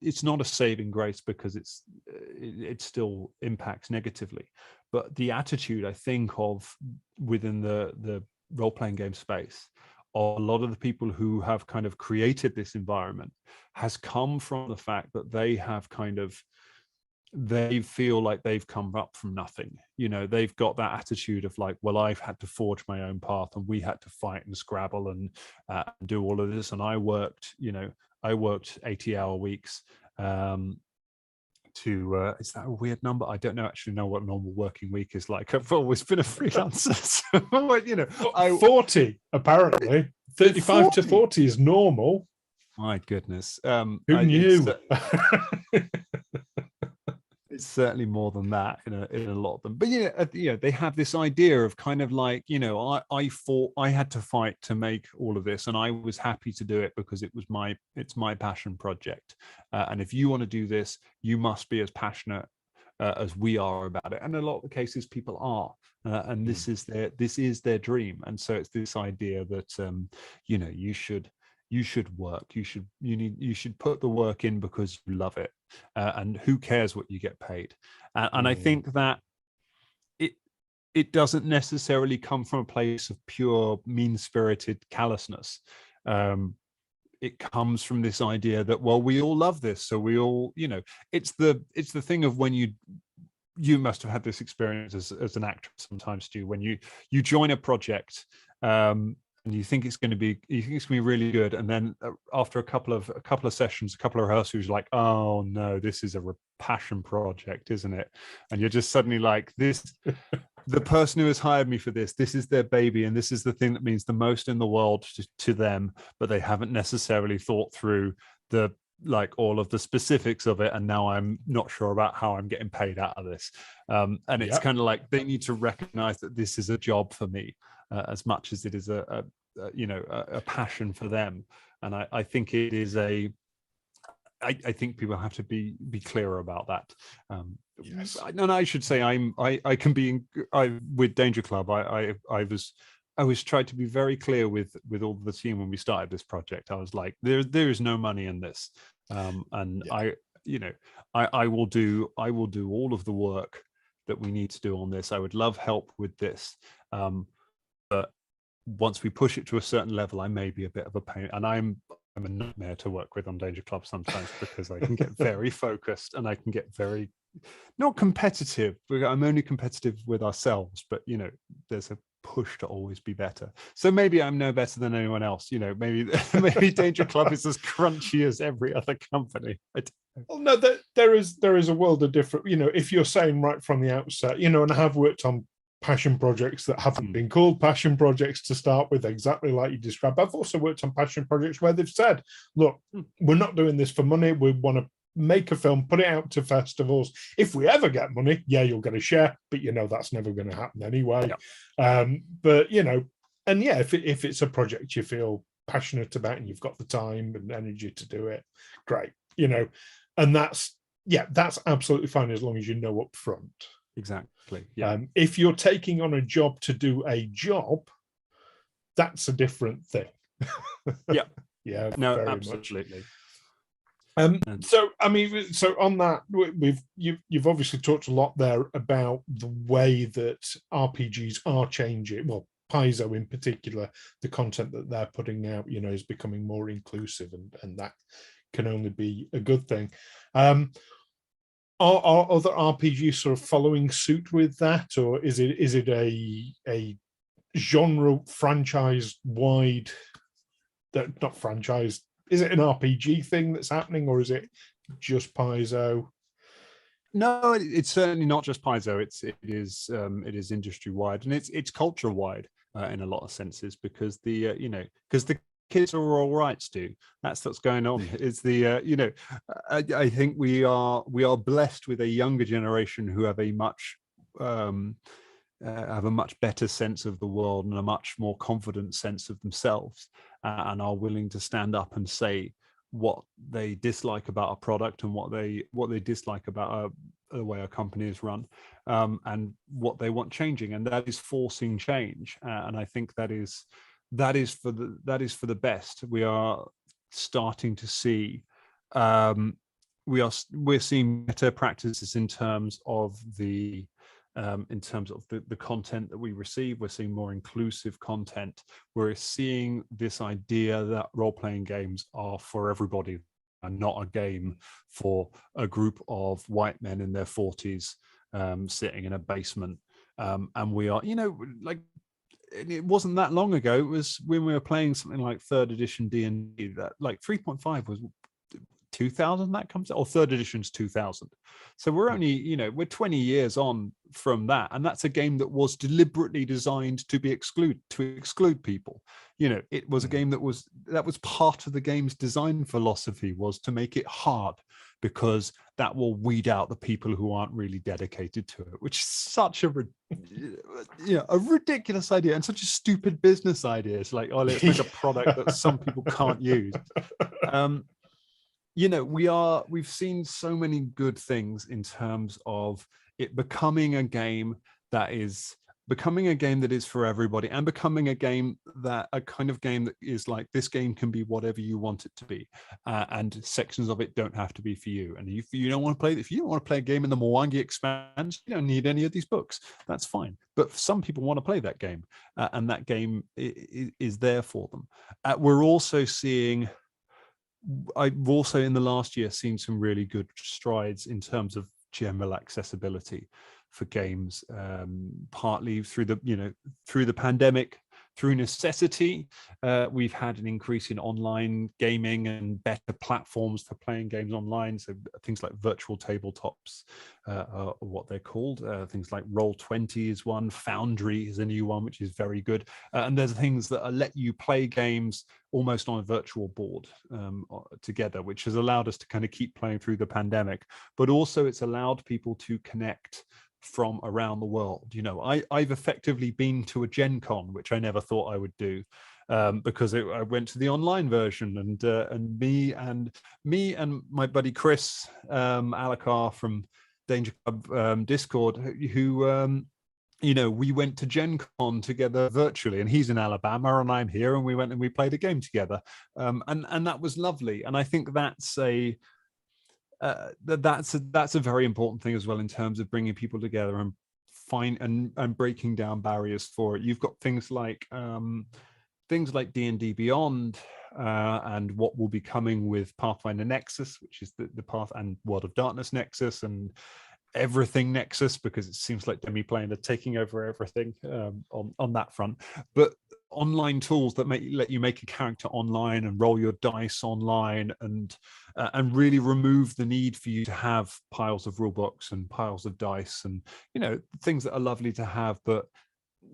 It's not a saving grace because it still impacts negatively, but the attitude, I think, of within the role-playing game space, or a lot of the people who have kind of created this environment, has come from the fact that they feel like they've come up from nothing. They've got that attitude of like, well, I've had to forge my own path, and we had to fight and scrabble and do all of this. And I worked 80-hour weeks. Is that a weird number? I don't actually know what a normal working week is like. I've always been a freelancer. So, 40 apparently. 35 40? To 40 is normal. My goodness. Who knew? It's certainly more than that in a lot of them. But they have this idea of kind of like, I had to fight to make all of this, and I was happy to do it because it's my passion project. And if you want to do this, you must be as passionate as we are about it. And in a lot of the cases, people are, and this is their dream. And so it's this idea that you should work. You should put the work in because you love it, and who cares what you get paid. And I think that it doesn't necessarily come from a place of pure mean-spirited callousness. It comes from this idea that, well, we all love this, so we all, it's the thing of when you must have had this experience as an actor sometimes, Stu, when you join a project. And you think it's going to be really good, and then after a couple of sessions, a couple of rehearsals, you're like, oh no, this is a passion project, isn't it? And you're just suddenly like, this, the person who has hired me for this is their baby, and this is the thing that means the most in the world to them, but they haven't necessarily thought through all of the specifics of it, and now I'm not sure about how I'm getting paid out of this. And it's kind of like they need to recognize that this is a job for me, as much as it is a passion for them. And I think it is I think people have to be clearer about that. Yes. And I should say I can be with Danger Club. I was trying to be very clear with all the team when we started this project. I was like, there is no money in this, and I will do all of the work that we need to do on this. I would love help with this, but once we push it to a certain level, I may be a bit of a pain, and I'm a nightmare to work with on Danger Club sometimes because I can get very focused and I can get very not competitive. I'm only competitive with ourselves, but there's a push to always be better. So maybe I'm no better than anyone else. Maybe Danger Club is as crunchy as every other company. Well, no, there is a world of different. If you're saying right from the outset, and I have worked on passion projects that haven't been called passion projects to start with, exactly like you described. I've also worked on passion projects where they've said, look, we're not doing this for money. We want to make a film, put it out to festivals. If we ever get money, yeah, you'll get a share, but that's never going to happen anyway. But and yeah, if it's a project you feel passionate about and you've got the time and energy to do it, great. And that's absolutely fine as long as you know up front. Exactly. Yeah. If you're taking on a job to do a job, that's a different thing. Yeah. Yeah. No, very absolutely. Much. So on that, you've obviously talked a lot there about the way that RPGs are changing. Well, Paizo in particular, the content that they're putting out, is becoming more inclusive, and that can only be a good thing. Are other RPGs sort of following suit with that, or is it a genre franchise wide? Not franchise. Is it an RPG thing that's happening, or is it just Paizo? No, it's certainly not just Paizo. It is industry wide, and it's culture wide in a lot of senses, because the kids are all right, Stu. That's what's going on. It's the I think we are blessed with a younger generation who have a much better sense of the world and a much more confident sense of themselves, and are willing to stand up and say what they dislike about a product and what they dislike about the way a company is run, and what they want changing, and that is forcing change. And I think that is for the best. We are starting to see we're seeing better practices in terms of the content that we receive. We're seeing more inclusive content. We're seeing this idea that role-playing games are for everybody and not a game for a group of white men in their 40s sitting in a basement. And we are, it wasn't that long ago. It was when we were playing something like third edition D&D, that like 3.5 was 2000 that comes out, or third edition's 2000. So we're only, we're 20 years on from that, and that's a game that was deliberately designed to exclude people. It was a game that was part of the game's design philosophy, was to make it hard, because that will weed out the people who aren't really dedicated to it, which is such a ridiculous idea and such a stupid business idea. It's like, oh, let's make a product that some people can't use. We've seen so many good things in terms of it becoming a game that is for everybody, and becoming a kind of game that is like, this game can be whatever you want it to be, and sections of it don't have to be for you. And if you don't want to play a game in the Mwangi expansion, you don't need any of these books. That's fine. But some people want to play that game, and that game is there for them. We're also seeing. I've also in the last year seen some really good strides in terms of general accessibility for games, partly through the pandemic, through necessity. We've had an increase in online gaming and better platforms for playing games online. So things like virtual tabletops are what they're called. Things like Roll20 is one. Foundry is a new one, which is very good. And there's things that let you play games almost on a virtual board together, which has allowed us to kind of keep playing through the pandemic. But also it's allowed people to connect from around the world. I've effectively been to a Gen Con, which I never thought I would do, because I went to the online version, and me and my buddy Chris Alakar from Danger Club Discord, who we went to Gen Con together virtually, and he's in Alabama and I'm here, and we went and we played a game together, and that was lovely. And I think that's that's a very important thing as well, in terms of bringing people together and breaking down barriers for it. You've got things like D&D Beyond, and what will be coming with Pathfinder Nexus, which is the Path and World of Darkness Nexus, and everything Nexus, because it seems like Demi-Plane are taking over everything on that front. But online tools that let you make a character online and roll your dice online, and really remove the need for you to have piles of rule books and piles of dice, and things that are lovely to have but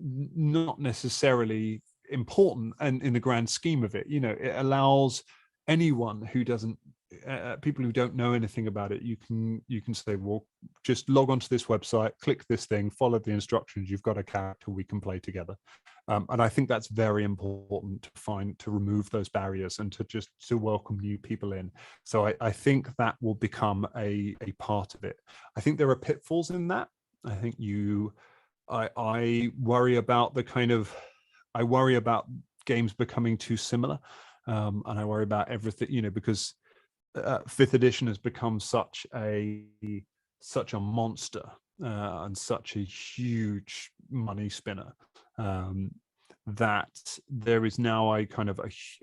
not necessarily important and in the grand scheme of it. It allows anyone who doesn't people who don't know anything about it, you can say, well, just log onto this website, click this thing, follow the instructions, you've got a character, we can play together. And I think that's very important to remove those barriers and to welcome new people in. So I think that will become a part of it. I think there are pitfalls in that. I think I worry about I worry about games becoming too similar. And I worry about everything, because fifth edition has become such a monster and such a huge money spinner, that there is now a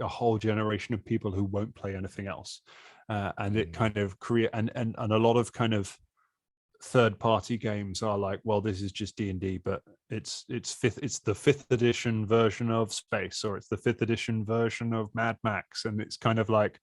whole generation of people who won't play anything else, and it kind of create and a lot of kind of third party games are like, well, this is just D&D, but it's the fifth edition version of Space, or it's the fifth edition version of Mad Max, and it's kind of like,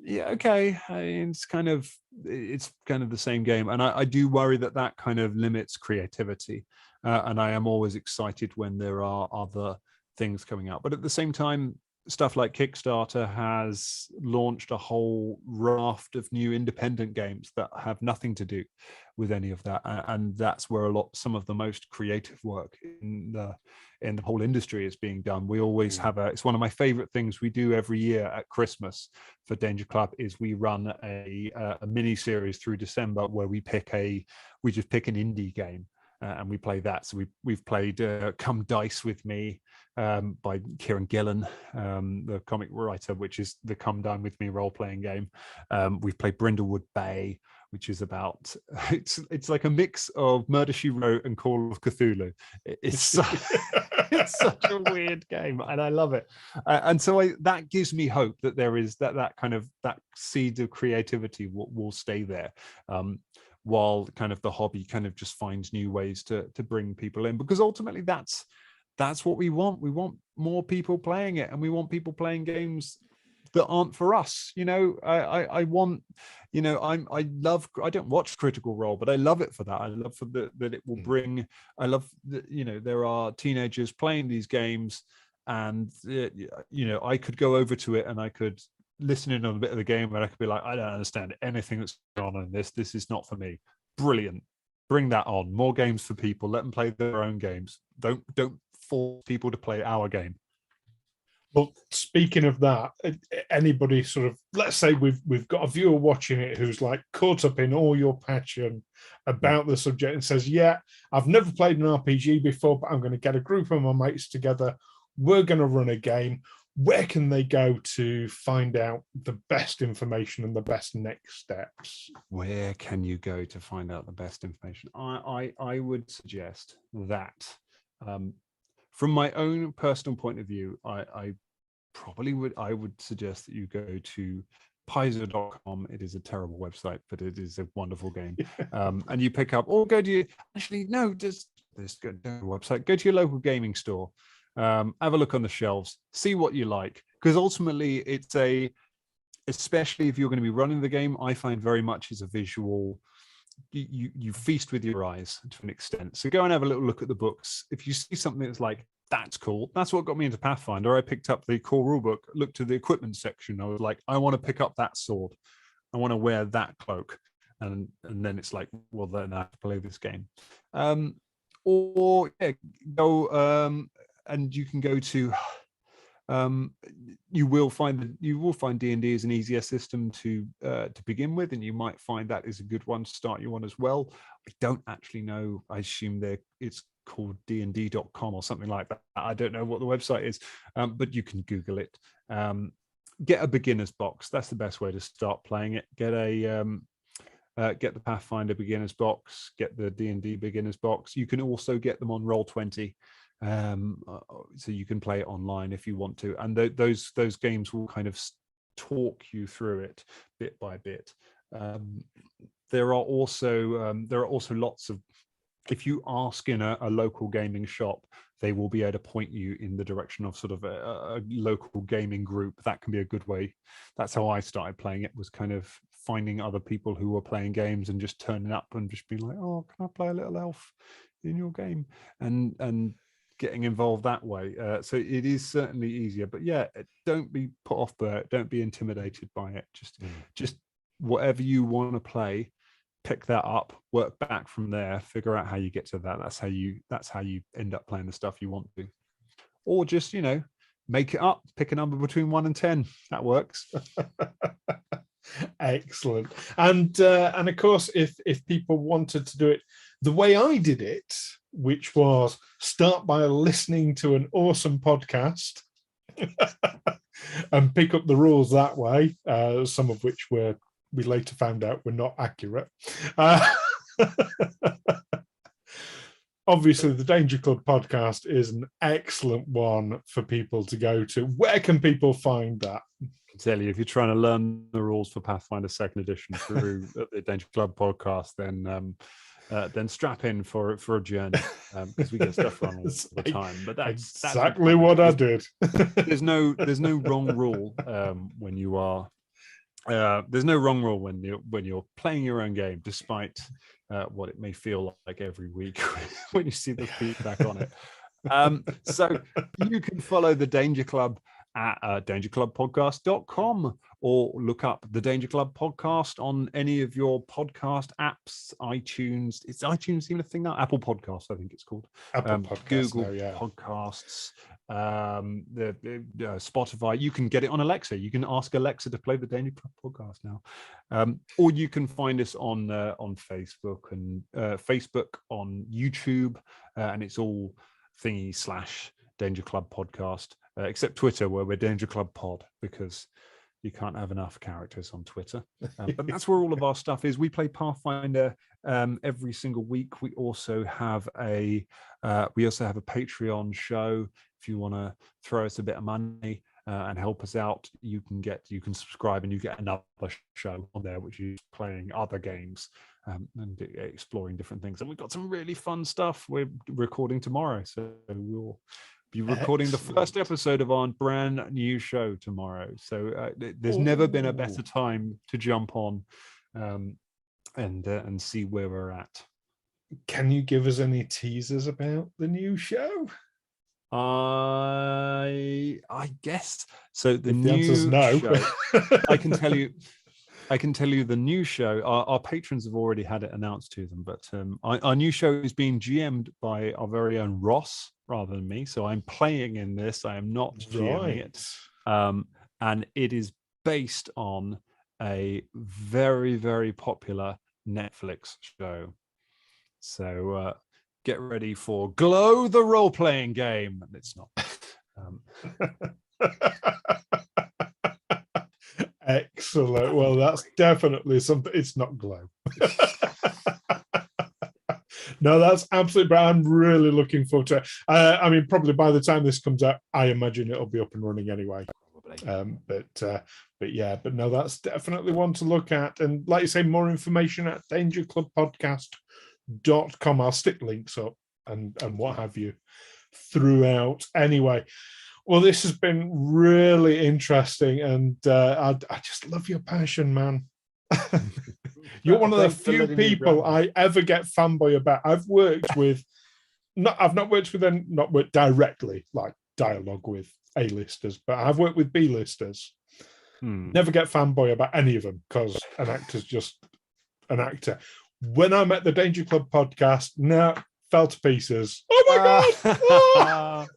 yeah, okay, it's kind of the same game. And I do worry that kind of limits creativity, and I am always excited when there are other things coming out, but at the same time, stuff like Kickstarter has launched a whole raft of new independent games that have nothing to do with any of that, and that's where some of the most creative work in the whole industry is being done. We always have it's one of my favorite things we do every year at Christmas for Danger Club is we run a mini series through December where we just pick an indie game. And we play that. So we've played Come Dice With Me by Kieran Gillen, the comic writer, which is the Come Dine With Me role-playing game. We've played Brindlewood Bay, which is about it's like a mix of Murder, She Wrote and Call of Cthulhu. It's it's such a weird game, and I love it. And so that gives me hope that there is that kind of that seed of creativity will stay there. While kind of the hobby kind of just finds new ways to bring people in, because ultimately that's what we want. We want more people playing it, and we want people playing games that aren't for us. I want, I don't watch Critical Role, but I love it for that. I love that it will bring. I love that there are teenagers playing these games, and I could go over to it and I could listen in on a bit of the game, and I could be like, I don't understand anything that's going on in this. This is not for me. Brilliant. Bring that on. More games for people. Let them play their own games. Don't force people to play our game. Well, speaking of that, anybody sort of, let's say we've got a viewer watching it who's like caught up in all your passion about the subject and says, yeah, I've never played an RPG before, but I'm going to get a group of my mates together. We're going to run a game. Where can they go to find out the best information and the best next steps? Where can you go to find out the best information? I would suggest that, from my own personal point of view, I would suggest that you go to Paizo.com. It is a terrible website, but it is a wonderful game. And you pick up, or go to just go to the website. Go to your local gaming store. Have a look on the shelves, see what you like, because ultimately especially if you're going to be running the game, I find very much is a visual. You feast with your eyes to an extent. So go and have a little look at the books. If you see something that's like, that's cool. That's what got me into Pathfinder. I picked up the core rulebook, looked to the equipment section. I was like, I want to pick up that sword. I want to wear that cloak. And then it's like, well, then I have to play this game. Go. And you can go to you will find D&D is an easier system to begin with, and you might find that is a good one to start you on as well. I don't actually know. I assume it's called dnd.com or something like that. I don't know what the website is, but you can Google it. Get a beginner's box. That's the best way to start playing it. Get the Pathfinder beginner's box. Get the D&D beginner's box. You can also get them on Roll20. So you can play it online if you want to, and those games will kind of talk you through it bit by bit. There are also lots of, if you ask in a local gaming shop, they will be able to point you in the direction of sort of a local gaming group. That can be a good way. That's how I started playing it, was kind of finding other people who were playing games and just turning up and just being like, oh, can I play a little elf in your game? And getting involved that way. So it is certainly easier. But yeah, don't be put off by it. Don't be intimidated by it. Just whatever you want to play, pick that up, work back from there, figure out how you get to that. That's how you end up playing the stuff you want to. Or just, make it up, pick a number between 1 and 10. That works. Excellent. And of course, if people wanted to do it the way I did it, which was start by listening to an awesome podcast and pick up the rules that way, some of which we later found out were not accurate. Obviously, the Danger Club podcast is an excellent one for people to go to. Where can people find that? I can tell you, if you're trying to learn the rules for Pathfinder 2nd Edition through the Danger Club podcast, then strap in for a journey, because we get stuff wrong all the time. But that's exactly what I did. There's no wrong rule when you are. There's no wrong rule when you're playing your own game, despite what it may feel like every week when you see the feedback on it. So you can follow the Danger Club at dangerclubpodcast.com, or look up the Danger Club podcast on any of your podcast apps. iTunes, is iTunes even a thing now? Apple Podcasts, I think it's called. Apple Podcasts, Google Podcasts, the Spotify. You can get it on Alexa. You can ask Alexa to play the Danger Club podcast now, or you can find us on Facebook and Facebook, on YouTube, and it's all /Danger Club podcast, except Twitter, where we're Danger Club Pod, because you can't have enough characters on Twitter. But that's where all of our stuff is. We play Pathfinder every single week. We also have a Patreon show. If you want to throw us a bit of money and help us out, you can subscribe and you get another show on there, which is playing other games and exploring different things. And we've got some really fun stuff. We're recording tomorrow, so we'll be recording the first episode of our brand new show tomorrow. So there's never been a better time to jump on and see where we're at. Can you give us any teasers about the new show? I guess so. The answer's new no. show, I can tell you the new show. Our patrons have already had it announced to them, but our new show is being GM'd by our very own Ross rather than me. So I'm playing in this. I am not GMing it, and it is based on a very, very popular Netflix show. So get ready for Glow, the role-playing game. And it's not. Excellent. Well, that's definitely something. It's not Glow. No, that's absolutely brilliant. I'm really looking forward to it. I mean, probably by the time this comes out, I imagine it'll be up and running anyway. But no, that's definitely one to look at. And like you say, more information at dangerclubpodcast.com. I'll stick links up and what have you throughout. Anyway, well, this has been really interesting, and I just love your passion, man. You're one of the few people I ever get fanboy about. I've worked with, I've not worked directly, like dialogue with A-listers, but I've worked with B-listers. Never get fanboy about any of them, because an actor's just an actor. When I met the Danger Club podcast, fell to pieces. Oh my God! Oh!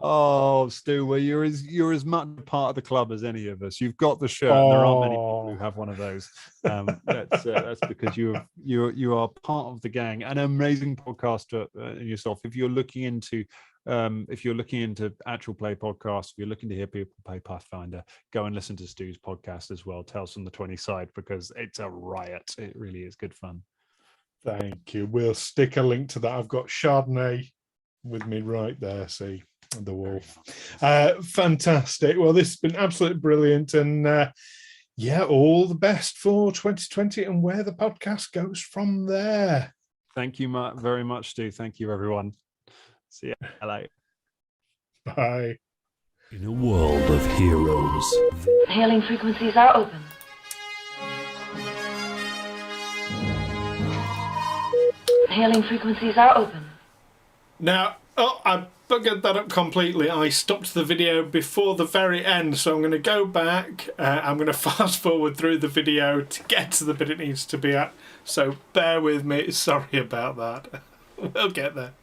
Oh, Stu, well, you're as much a part of the club as any of us. You've got the shirt. And there aren't many people who have one of those. That's because you are part of the gang. An amazing podcaster yourself. If you're looking into actual play podcasts, if you're looking to hear people play Pathfinder, go and listen to Stu's podcast as well, Tales from the 20 Side, because it's a riot. It really is good fun. Thank you. We'll stick a link to that. I've got Chardonnay with me right there. See. The wolf. Fantastic. Well, this has been absolutely brilliant, and all the best for 2020 and where the podcast goes from there. Thank you very much, Stu. Thank you, everyone. See you. Hello. Bye. In a world of heroes, Hailing frequencies are open. Hailing frequencies are open. Now, Oh, I buggered that up completely. I stopped the video before the very end, so I'm going to go back. I'm going to fast forward through the video to get to the bit it needs to be at. So bear with me. Sorry about that. We'll get there.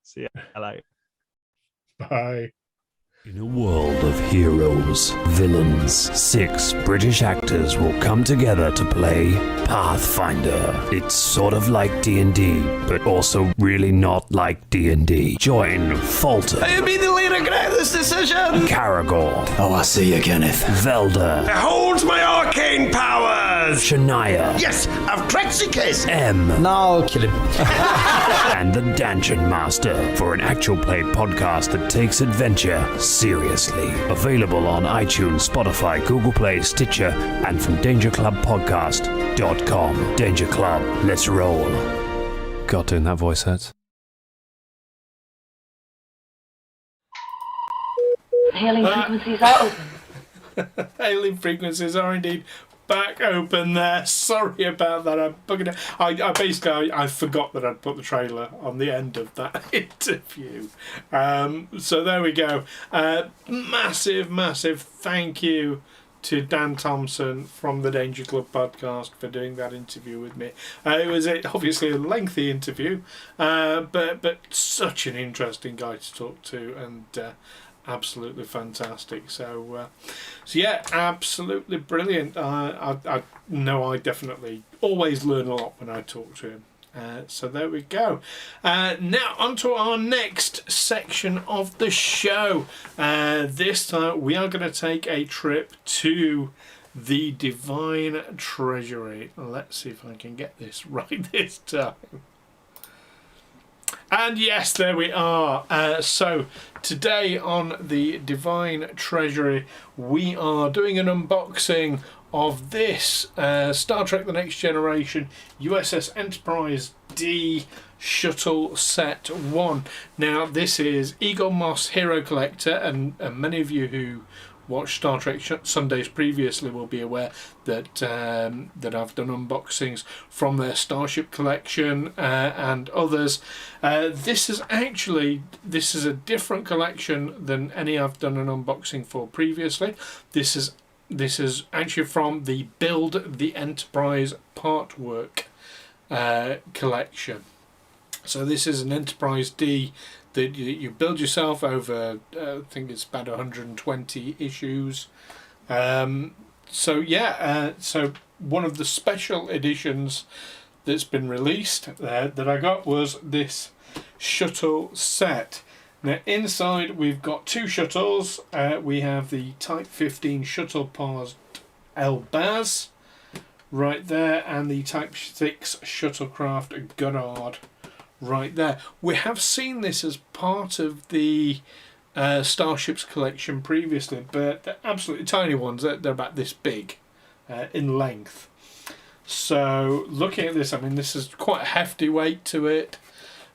See ya. Hello. Bye. In a world of heroes, villains, 6 British actors will come together to play Pathfinder. It's sort of like D&D, but also really not like D&D. Join Fulton. I immediately regret this decision! Karagor. Oh, I see you, Kenneth. Velda. Behold my arcane powers! Shania. Yes, I've cracked the case! M. No, kill him. And the Dungeon Master, for an actual play podcast that takes adventure seriously. Available on iTunes, Spotify, Google Play, Stitcher, and from DangerClubPodcast.com. Danger Club, let's roll. God, doing that voice hurts. Hailing frequencies are open. Hailing frequencies are indeed back open there. Sorry about that. I basically I forgot that I'd put the trailer on the end of that interview. So there we go. Massive thank you to Dan Thompson from the Danger Club podcast for doing that interview with me. It was obviously a lengthy interview, but such an interesting guy to talk to, and absolutely fantastic. So yeah, absolutely brilliant. I know I definitely always learn a lot when I talk to him. So there we go. Now on to our next section of the show. This time we are going to take a trip to the Divine Treasury. Let's see if I can get this right this time. And yes, there we are. So today on the Divine Treasury, we are doing an unboxing of this Star Trek The Next Generation USS Enterprise D Shuttle Set 1. Now, this is Eagle Moss Hero Collector, and many of you who watched Star Trek Sundays previously will be aware that that I've done unboxings from their Starship collection and others. This is a different collection than any I've done an unboxing for previously. This is actually from the Build the Enterprise Partwork collection. So this is an Enterprise D that you build yourself over, I think it's about 120 issues. So yeah, so one of the special editions that's been released that I got was this shuttle set. Now inside we've got 2 shuttles. We have the Type 15 shuttle parsed Elbaz right there, and the Type 6 shuttlecraft Goddard right there. We have seen this as part of the Starships collection previously, but they're absolutely tiny ones. They're about this big in length. So looking at this, I mean, this is quite a hefty weight to it.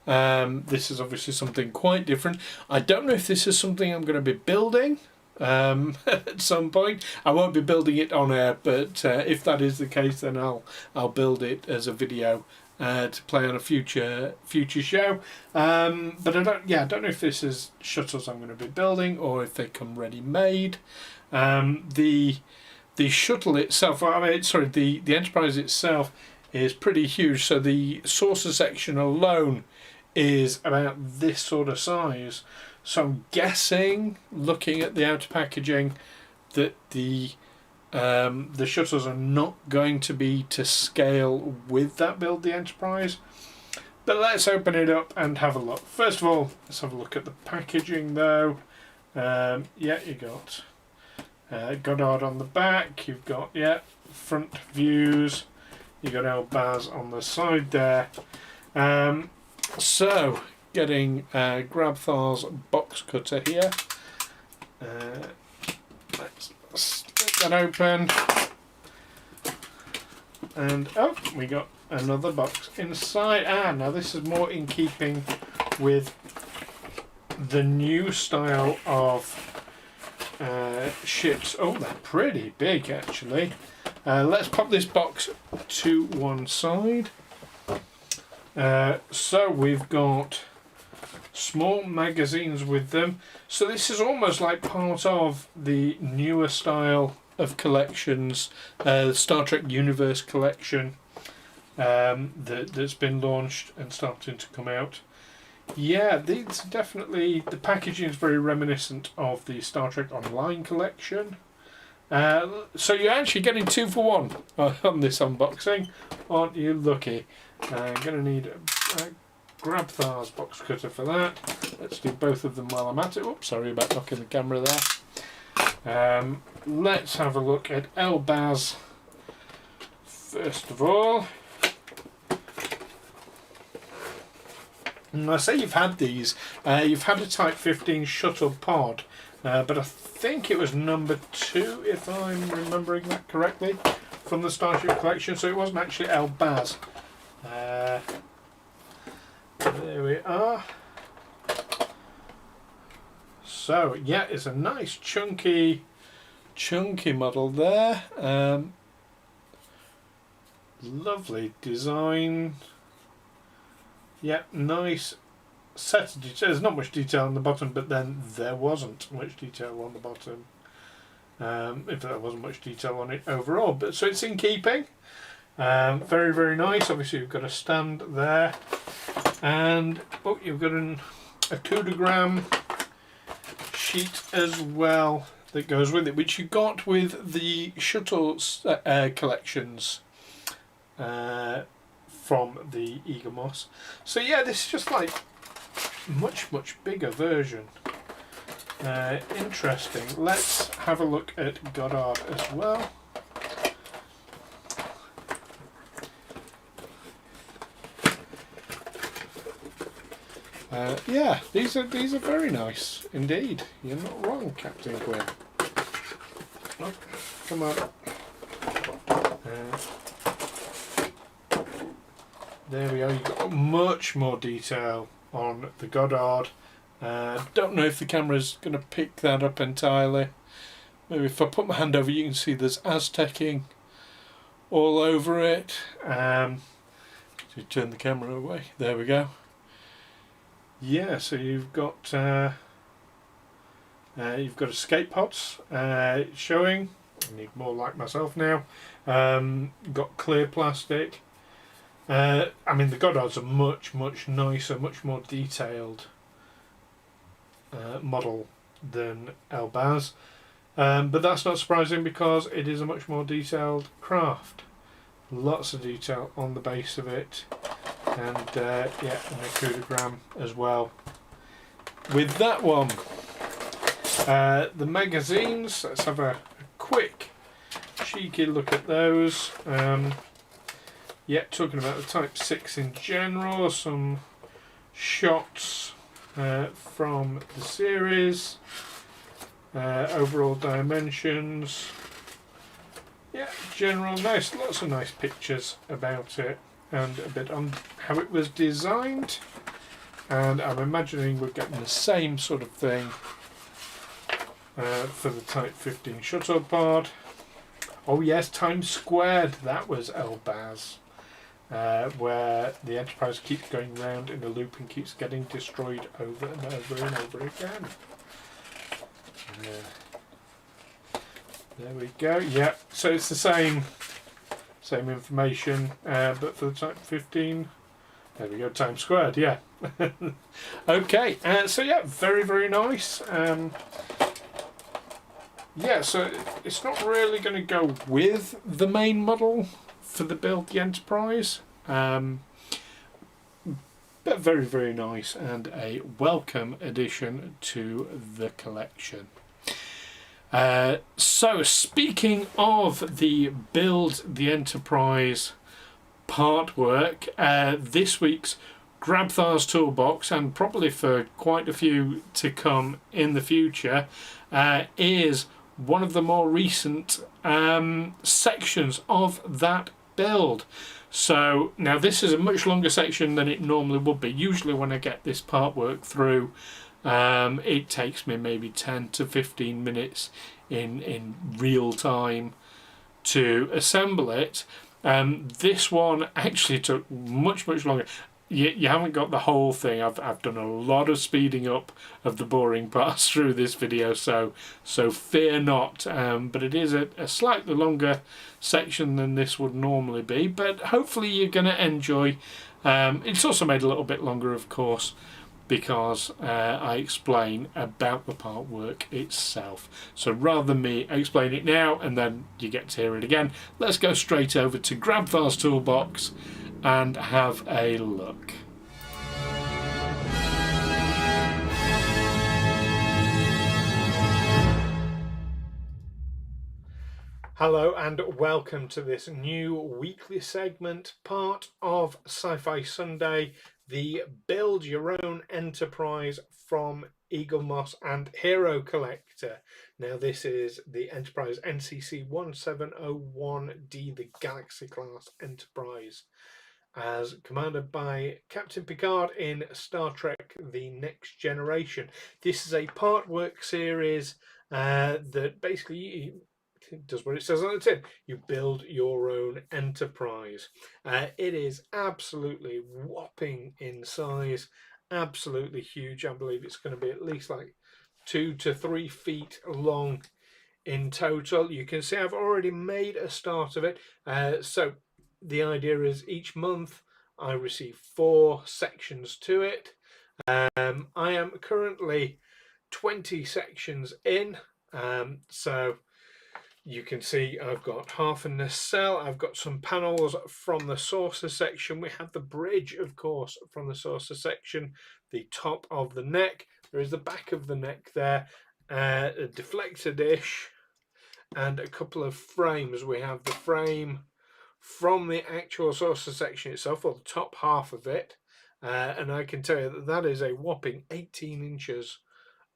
This is obviously something quite different. I don't know if this is something I'm going to be building at some point. I won't be building it on air, but if that is the case, then I'll build it as a video to play on a future show. But I don't know if this is shuttles I'm going to be building or if they come ready made. The shuttle itself, the Enterprise itself is pretty huge. So the saucer section alone is about this sort of size. So I'm guessing, looking at the outer packaging, that the shuttles are not going to be to scale with that Build the Enterprise. But let's open it up and have a look. First of all, let's have a look at the packaging though. Yeah, you got Goddard on the back. You've got, front views. You got Elbaz on the side there. So, getting Grabthar's box cutter here. Let's split that open. And, oh, we got another box inside. Now this is more in keeping with the new style of ships. Oh, they're pretty big, actually. Let's pop this box to one side. So we've got small magazines with them. So this is almost like part of the newer style of collections, the Star Trek Universe collection that's been launched and starting to come out. Yeah, these definitely, the packaging is very reminiscent of the Star Trek Online collection. So you're actually getting 2 for 1 on this unboxing. Aren't you lucky? I'm going to need a Grabthar's box cutter for that. Let's do both of them while I'm at it. Oops, sorry about knocking the camera there. Let's have a look at Elbaz first of all. And I say you've had these. You've had a Type 15 shuttle pod, but I think it was number 2, if I'm remembering that correctly, from the Starship collection. So it wasn't actually Elbaz. There we are. So yeah, it's a nice chunky model there. Lovely design. Yeah, nice set of detail. There's not much detail on the bottom, but then there wasn't much detail on the bottom. If there wasn't much detail on it overall, but so it's in keeping. Very, very nice. Obviously you've got a stand there, and oh, you've got a coup de gramme sheet as well that goes with it, which you got with the shuttle collections from the Eager Moss. So yeah, this is just like much bigger version. Interesting. Let's have a look at Goddard as well. Yeah, these are very nice indeed. You're not wrong, Captain Quinn. Oh, come on. There we are. You've got much more detail on the Goddard. Don't know if the camera's going to pick that up entirely. Maybe if I put my hand over, you can see there's Aztecing all over it. To turn the camera away. There we go. Yeah, so you've got escape pods showing. I need more like myself now. Got clear plastic. I mean, the Goddards are much nicer, much more detailed model than Elbaz, but that's not surprising because it is a much more detailed craft. Lots of detail on the base of it, and yeah, and a coup de gramme as well. With that one, the magazines. Let's have a quick, cheeky look at those. Yeah, talking about the Type 6 in general, some shots from the series, overall dimensions. Yeah, general, nice, lots of nice pictures about it, and a bit on how it was designed. And I'm imagining we're getting the same sort of thing for the Type 15 shuttle pod. Oh yes, Times Squared, that was Elbaz. Where the Enterprise keeps going round in a loop and keeps getting destroyed over and over and over again. There we go. Yeah, so it's the same information, but for the Type 15. There we go, Times Squared. Yeah. Okay. So yeah, very nice. Yeah, so it's not really going to go with the main model for the build, the Enterprise, but very nice and a welcome addition to the collection. So speaking of the build the Enterprise part work, this week's Grabthar's Toolbox, and probably for quite a few to come in the future, is one of the more recent sections of that build. So now this is a much longer section than it normally would be. Usually when I get this part work through, it takes me maybe 10 to 15 minutes in real time to assemble it. This one actually took much longer. You haven't got the whole thing. I've done a lot of speeding up of the boring parts through this video, so fear not. But it is a slightly longer section than this would normally be, but hopefully you're going to enjoy. It's also made a little bit longer, of course, because I explain about the part work itself. So rather than me explain it now and then you get to hear it again, let's go straight over to Grabthar's Toolbox and have a look. Hello and welcome to this new weekly segment, part of Sci-Fi Sunday, the Build Your Own Enterprise from Eaglemoss and Hero Collector. Now this is the Enterprise NCC 1701D, the Galaxy class Enterprise, as commanded by Captain Picard in Star Trek The Next Generation. This is a part work series that basically does what it says on the tin. You build your own enterprise. It is absolutely whopping in size, absolutely huge. I believe it's going to be at least like 2 to 3 feet long in total. You can see I've already made a start of it. So the idea is each month I receive 4 sections to it. I am currently 20 sections in, so you can see I've got half a nacelle, I've got some panels from the saucer section, we have the bridge, of course, from the saucer section, the top of the neck, there is the back of the neck there, a deflector dish, and a couple of frames. We have the frame from the actual saucer section itself, or the top half of it, and I can tell you that that is a whopping 18 inches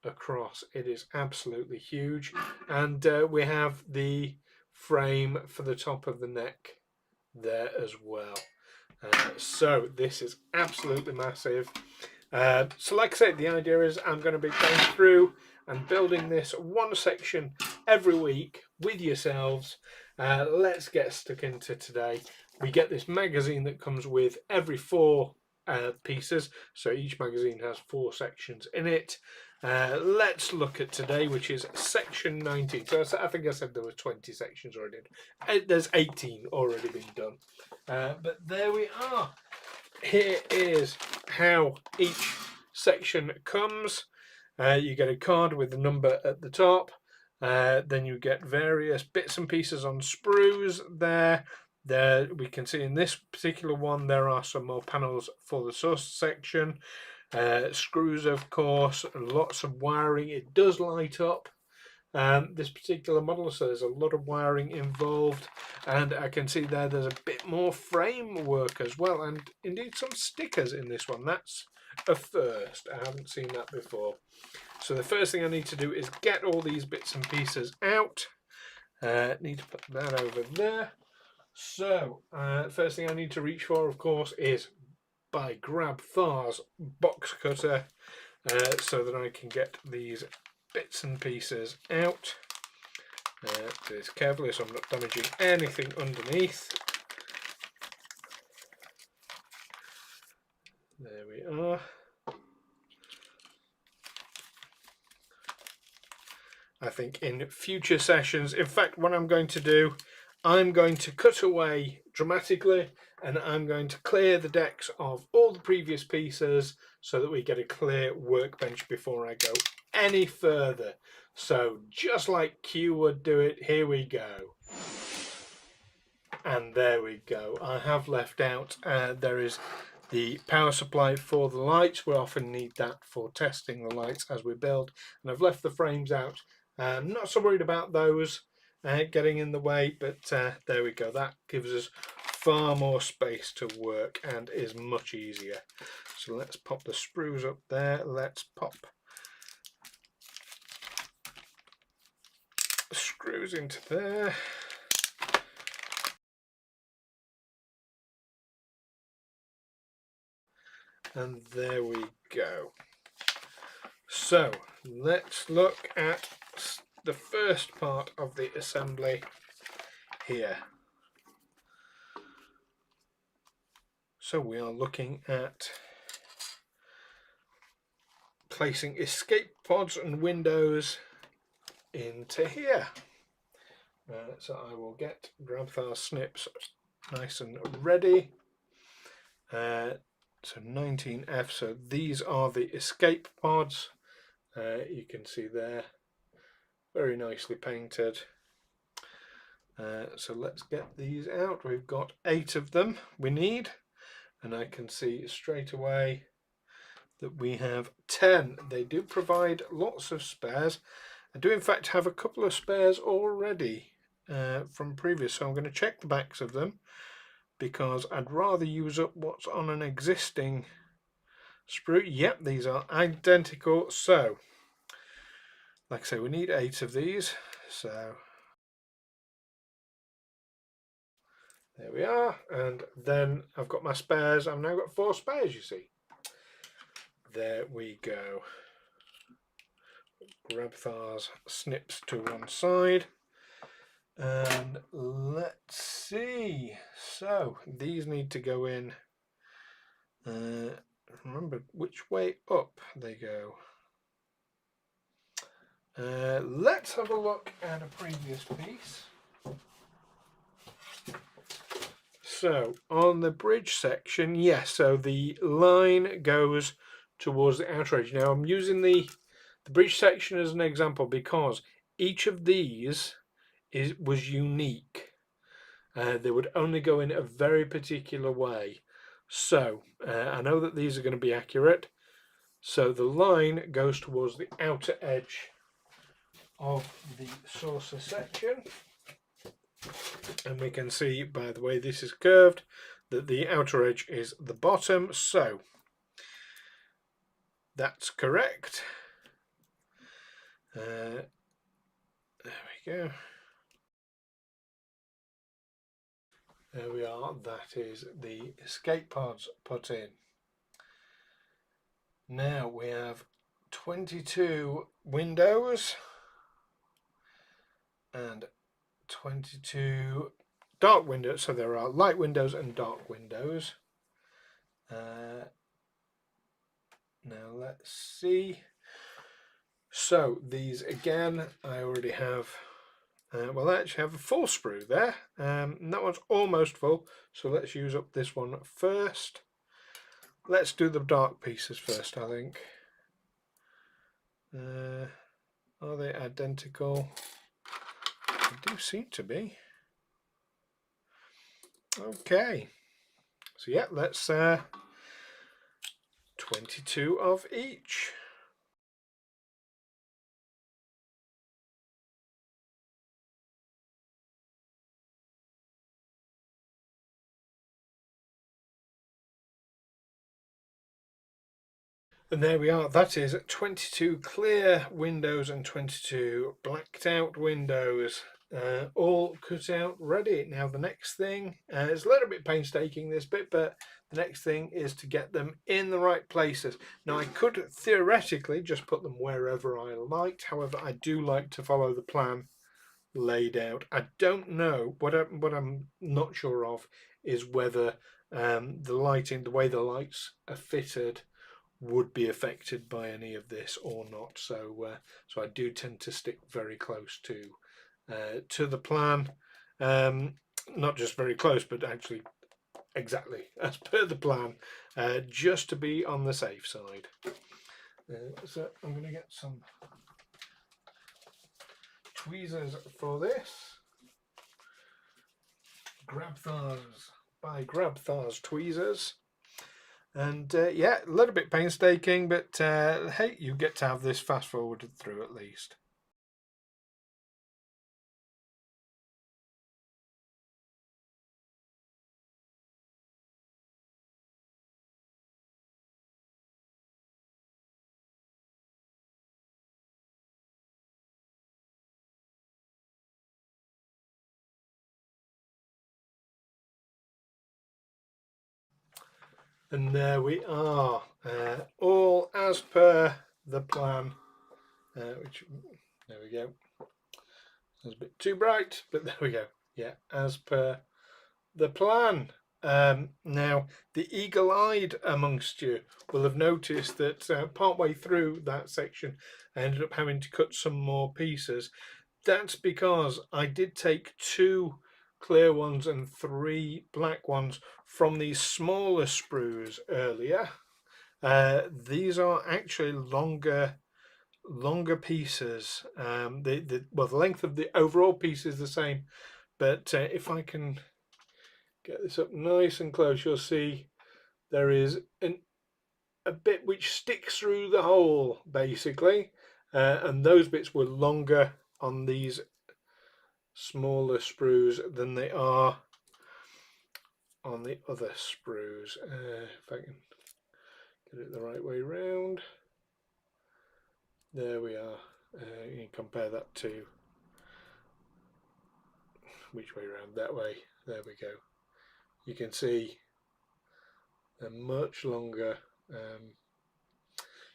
across. It is absolutely huge. And we have the frame for the top of the neck there as well. So this is absolutely massive. So like I said, the idea is I'm going to be going through and building this one section every week with yourselves. Let's get stuck into today. We get this magazine that comes with every 4 pieces, so each magazine has 4 sections in it. Let's look at today, which is section 19. So I think I said there were 20 sections already. There's 18 already been done. But there we are. Here is how each section comes. You get a card with the number at the top. Then you get various bits and pieces on sprues there. There we can see in this particular one there are some more panels for the source section. Screws, of course, and lots of wiring. It does light up, this particular model, so there's a lot of wiring involved, and I can see there's a bit more framework as well, and indeed some stickers in this one. That's a first. I haven't seen that before. So the first thing I need to do is get all these bits and pieces out. Need to put that over there. So first thing I need to reach for, of course, is by Grabthar's box cutter, so that I can get these bits and pieces out. Do this carefully so I'm not damaging anything underneath. There we are. I think in future sessions, in fact, what I'm going to do, I'm going to cut away dramatically and I'm going to clear the decks of all the previous pieces so that we get a clear workbench before I go any further. So just like Q would do it, here we go. And there we go. I have left out, there is the power supply for the lights. We often need that for testing the lights as we build. And I've left the frames out. I'm not so worried about those getting in the way, but there we go. That gives us far more space to work and is much easier. So let's pop the sprues up there. Let's pop screws into there. And there we go. So let's look at the first part of the assembly here. So we are looking at placing escape pods and windows into here. So I will get Grabthar snips nice and ready. So 19F, so these are the escape pods. You can see there, very nicely painted. So let's get these out. We've got 8 of them we need, and I can see straight away that we have 10. They do provide lots of spares. I do in fact have a couple of spares already from previous, so I'm going to check the backs of them because I'd rather use up what's on an existing sprue. Yep, these are identical. So like I say, we need 8 of these, so there we are. And then I've got my spares. I've now got 4 spares, you see. There we go. Grabthar's snips to one side. And let's see. So these need to go in. Remember which way up they go. Let's have a look at a previous piece. So on the bridge section, yes, so the line goes towards the outer edge. Now I'm using the bridge section as an example because each of these was unique. They would only go in a very particular way. So I know that these are going to be accurate. So the line goes towards the outer edge of the saucer section. And we can see by the way this is curved that the outer edge is the bottom. So that's correct. There we go. There we are. That is the escape pods put in. Now we have 22 windows and 22 dark windows. So there are light windows and dark windows. Now let's see. So these again, I already have. Well, I actually have a full sprue there. And that one's almost full. So let's use up this one first. Let's do the dark pieces first, I think. Are they identical? They do seem to be. Okay. So yeah, let's 22 of each. And there we are. That is 22 clear windows and 22 blacked out windows, all cut out, ready. Now the next thing is a little bit painstaking, this bit, but the next thing is to get them in the right places. Now I could theoretically just put them wherever I liked. However, I do like to follow the plan laid out. I don't know, what I'm not sure of is whether the lighting, the way the lights are fitted, would be affected by any of this or not. So so I do tend to stick very close to the plan, not just very close, but actually exactly as per the plan, just to be on the safe side. So I'm going to get some tweezers for this. Grabthars by Grabthars tweezers. And yeah, a little bit painstaking, but hey, you get to have this fast forwarded through at least. And there we are, all as per the plan, which, there we go, it's a bit too bright, but there we go, yeah, as per the plan. Now, the eagle-eyed amongst you will have noticed that partway through that section, I ended up having to cut some more pieces. That's because I did take 2 clear ones and 3 black ones from these smaller sprues earlier. These are actually longer pieces. The length of the overall piece is the same, but if I can get this up nice and close, you'll see there is a bit which sticks through the hole, basically, and those bits were longer on these smaller sprues than they are on the other sprues. If I can get it the right way round, there we are. You can compare that to which way round, that way, there we go. You can see they're much longer.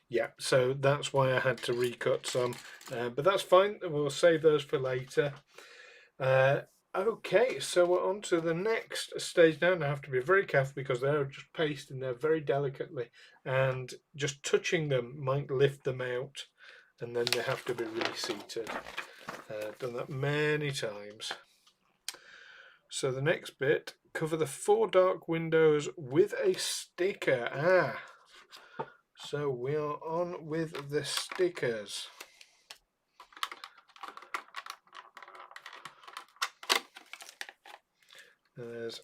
Yeah, so that's why I had to recut some, but that's fine, we'll save those for later. Okay, so we're on to the next stage now, and I have to be very careful because they're just pasted in there very delicately, and just touching them might lift them out, and then they have to be reseated. Done that many times. So the next bit, cover the 4 dark windows with a sticker. So we are on with the stickers. There's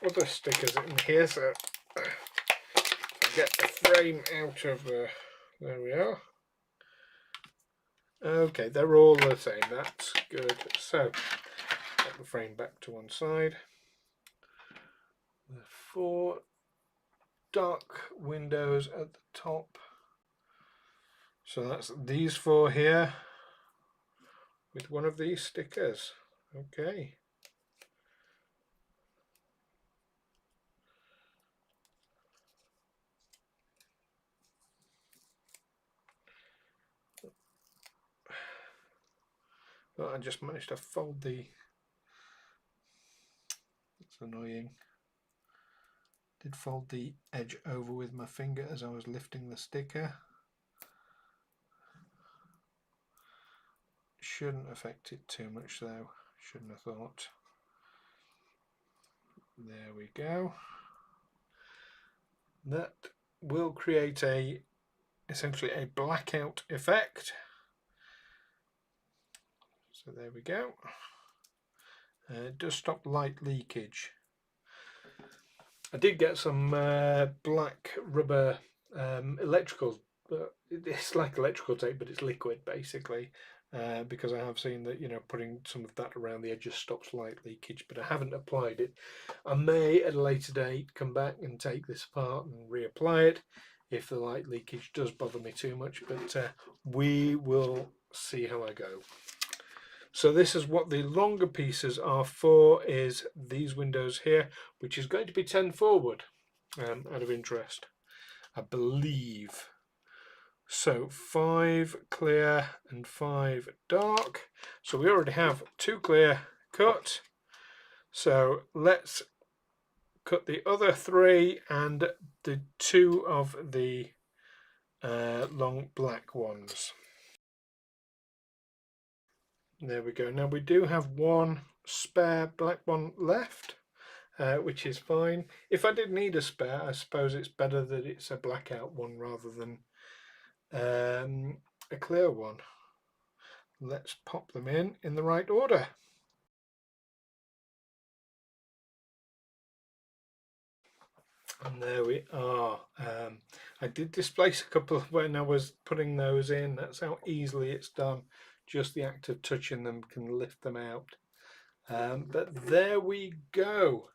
other stickers in here, so I'll get the frame out of there we are. Okay, they're all the same, that's good. So get the frame back to one side. The 4 dark windows at the top. So that's these 4 here with one of these stickers. Okay. Well, I just managed to fold the, that's annoying. Did fold the edge over with my finger as I was lifting the sticker. Shouldn't affect it too much though, shouldn't have thought. There we go. That will create essentially a blackout effect. So there we go. It does stop light leakage. I did get some black rubber electrical, it's like electrical tape, but it's liquid basically, because I have seen that, you know, putting some of that around the edges stops light leakage, but I haven't applied it. I may at a later date come back and take this apart and reapply it if the light leakage does bother me too much, but we will see how I go. So this is what the longer pieces are for, is these windows here, which is going to be 10 forward, out of interest, I believe. So 5 clear and 5 dark. So we already have 2 clear cut. So let's cut the other 3 and the 2 of the long black ones. There we go. Now we do have 1 spare black one left, which is fine. If I did need a spare, I suppose it's better that it's a blackout one rather than a clear one. Let's pop them in the right order. And there we are. I did displace a couple when I was putting those in. That's how easily it's done. Just the act of touching them can lift them out. But there we go.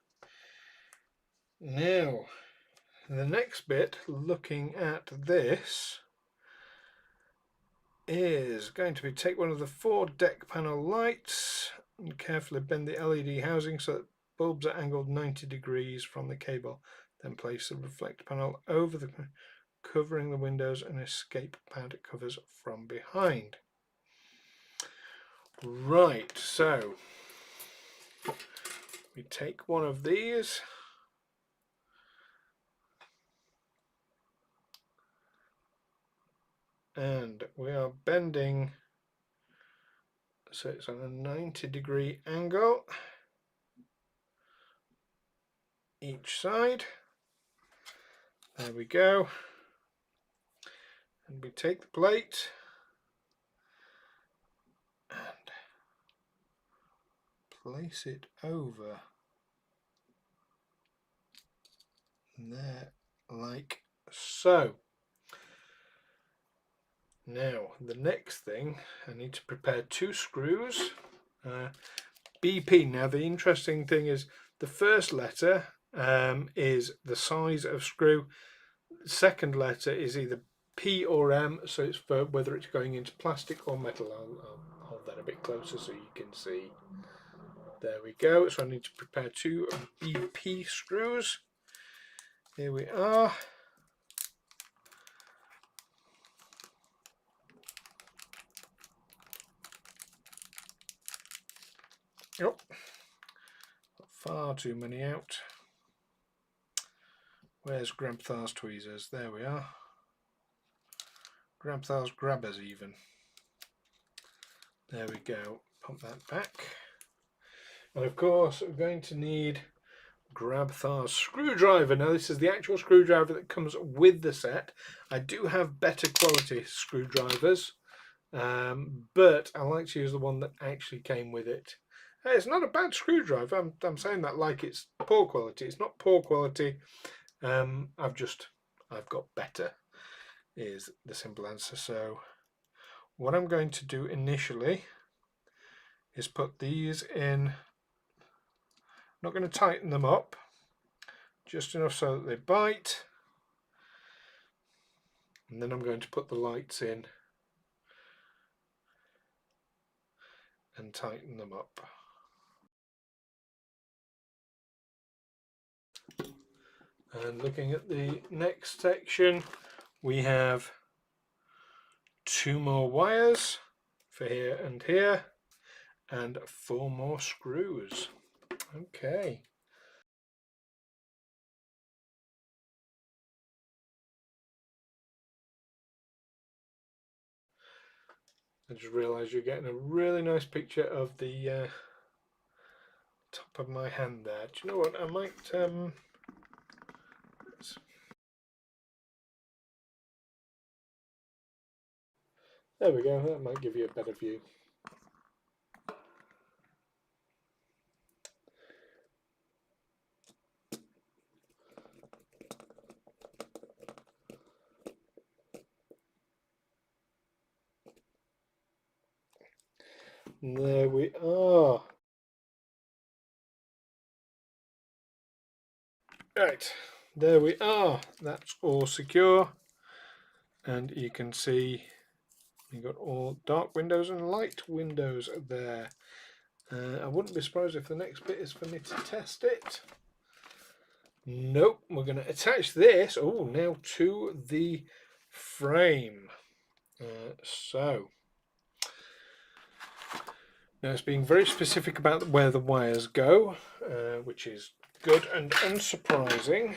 Now, the next bit, looking at this, is going to be take one of the 4 deck panel lights and carefully bend the LED housing so that bulbs are angled 90 degrees from the cable. Then place the reflect panel over the covering the windows and escape pad covers from behind. Right, so we take one of these and we are bending so it's on a 90-degree angle each side. There we go. And we take the plate and place it over there like so. Now the next thing, I need to prepare 2 screws, BP. Now the interesting thing is the first letter is the size of screw, the second letter is either P or M, so it's for whether it's going into plastic or metal. I'll hold that a bit closer so you can see. There we go. So I need to prepare 2 BP screws. Here we are. Oh, got far too many out. Where's Grabthar's tweezers? There we are. Grabthar's grabbers even. There we go. Pump that back. And of course we're going to need Grabthar's screwdriver. Now this is the actual screwdriver that comes with the set. I do have better quality screwdrivers, but I like to use the one that actually came with it. Hey, it's not a bad screwdriver. I'm saying that like it's poor quality. It's not poor quality. I've got better is the simple answer. So what I'm going to do initially is put these in. I'm not going to tighten them up, just enough so that they bite, and then I'm going to put the lights in and tighten them up. And looking at the next section, we have 2 more wires for here and here, and 4 more screws. Okay. I just realised you're getting a really nice picture of the top of my hand there. Do you know what? I might there we go, that might give you a better view. And there we are. Right, there we are. That's all secure. And you can see you've got all dark windows and light windows there. I wouldn't be surprised if the next bit is for me to test it. Nope, we're going to attach this now to the frame. So now it's being very specific about where the wires go, which is good and unsurprising.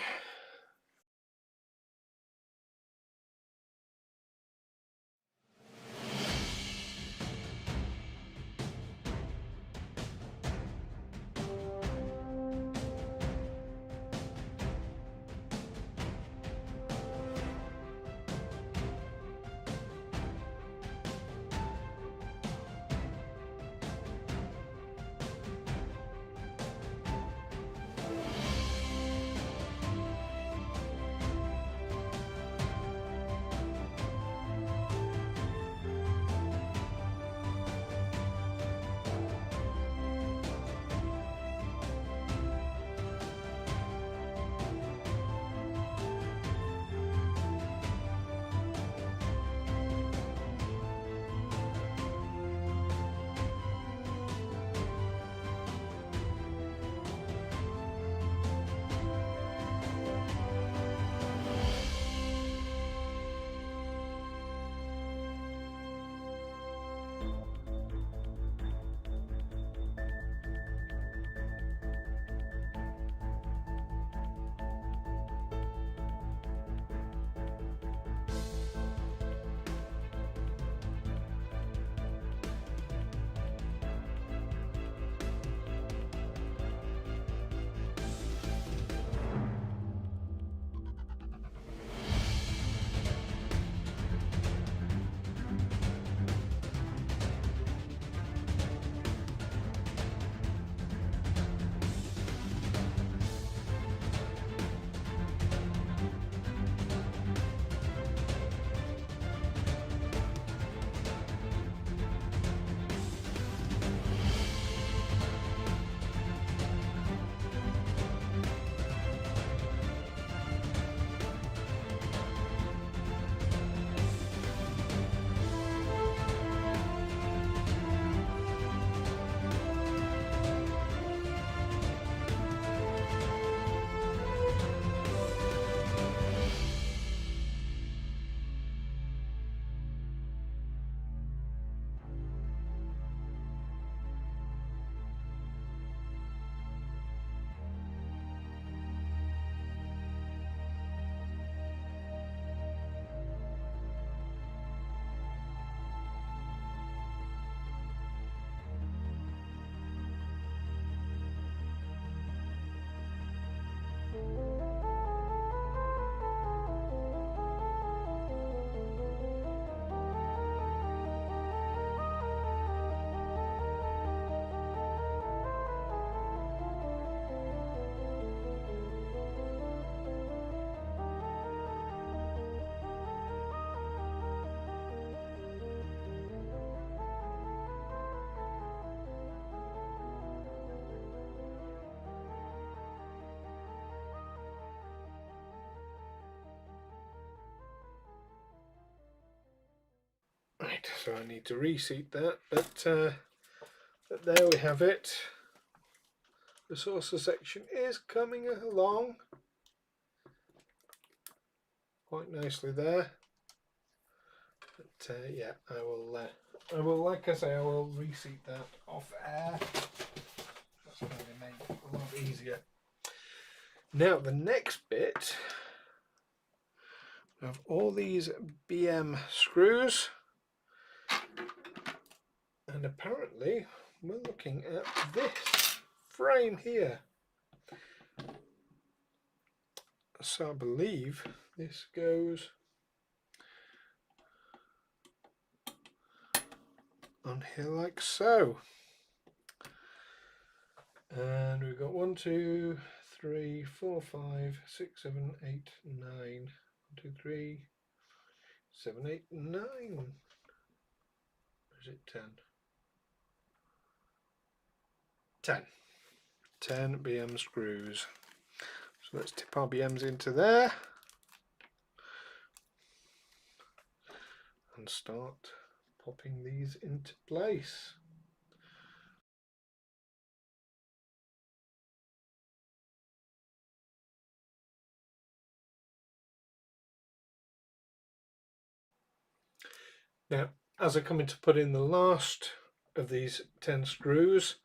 Right, so I need to reseat that, but there we have it. The saucer section is coming along quite nicely there. But yeah, I will, like I say, I will reseat that off air. That's going to make it a lot easier. Now the next bit of all these BM screws, and apparently we're looking at this frame here. So I believe this goes on here like so. And we've got 1, 2, 3, 4, 5, 6, 7, 8, 9. 1, 2, 3, 7, 8, 9. Or is it 10? 10. 10 BM screws. So let's tip our BMs into there and start popping these into place. Now, as I come in to put in the last of these 10 screws,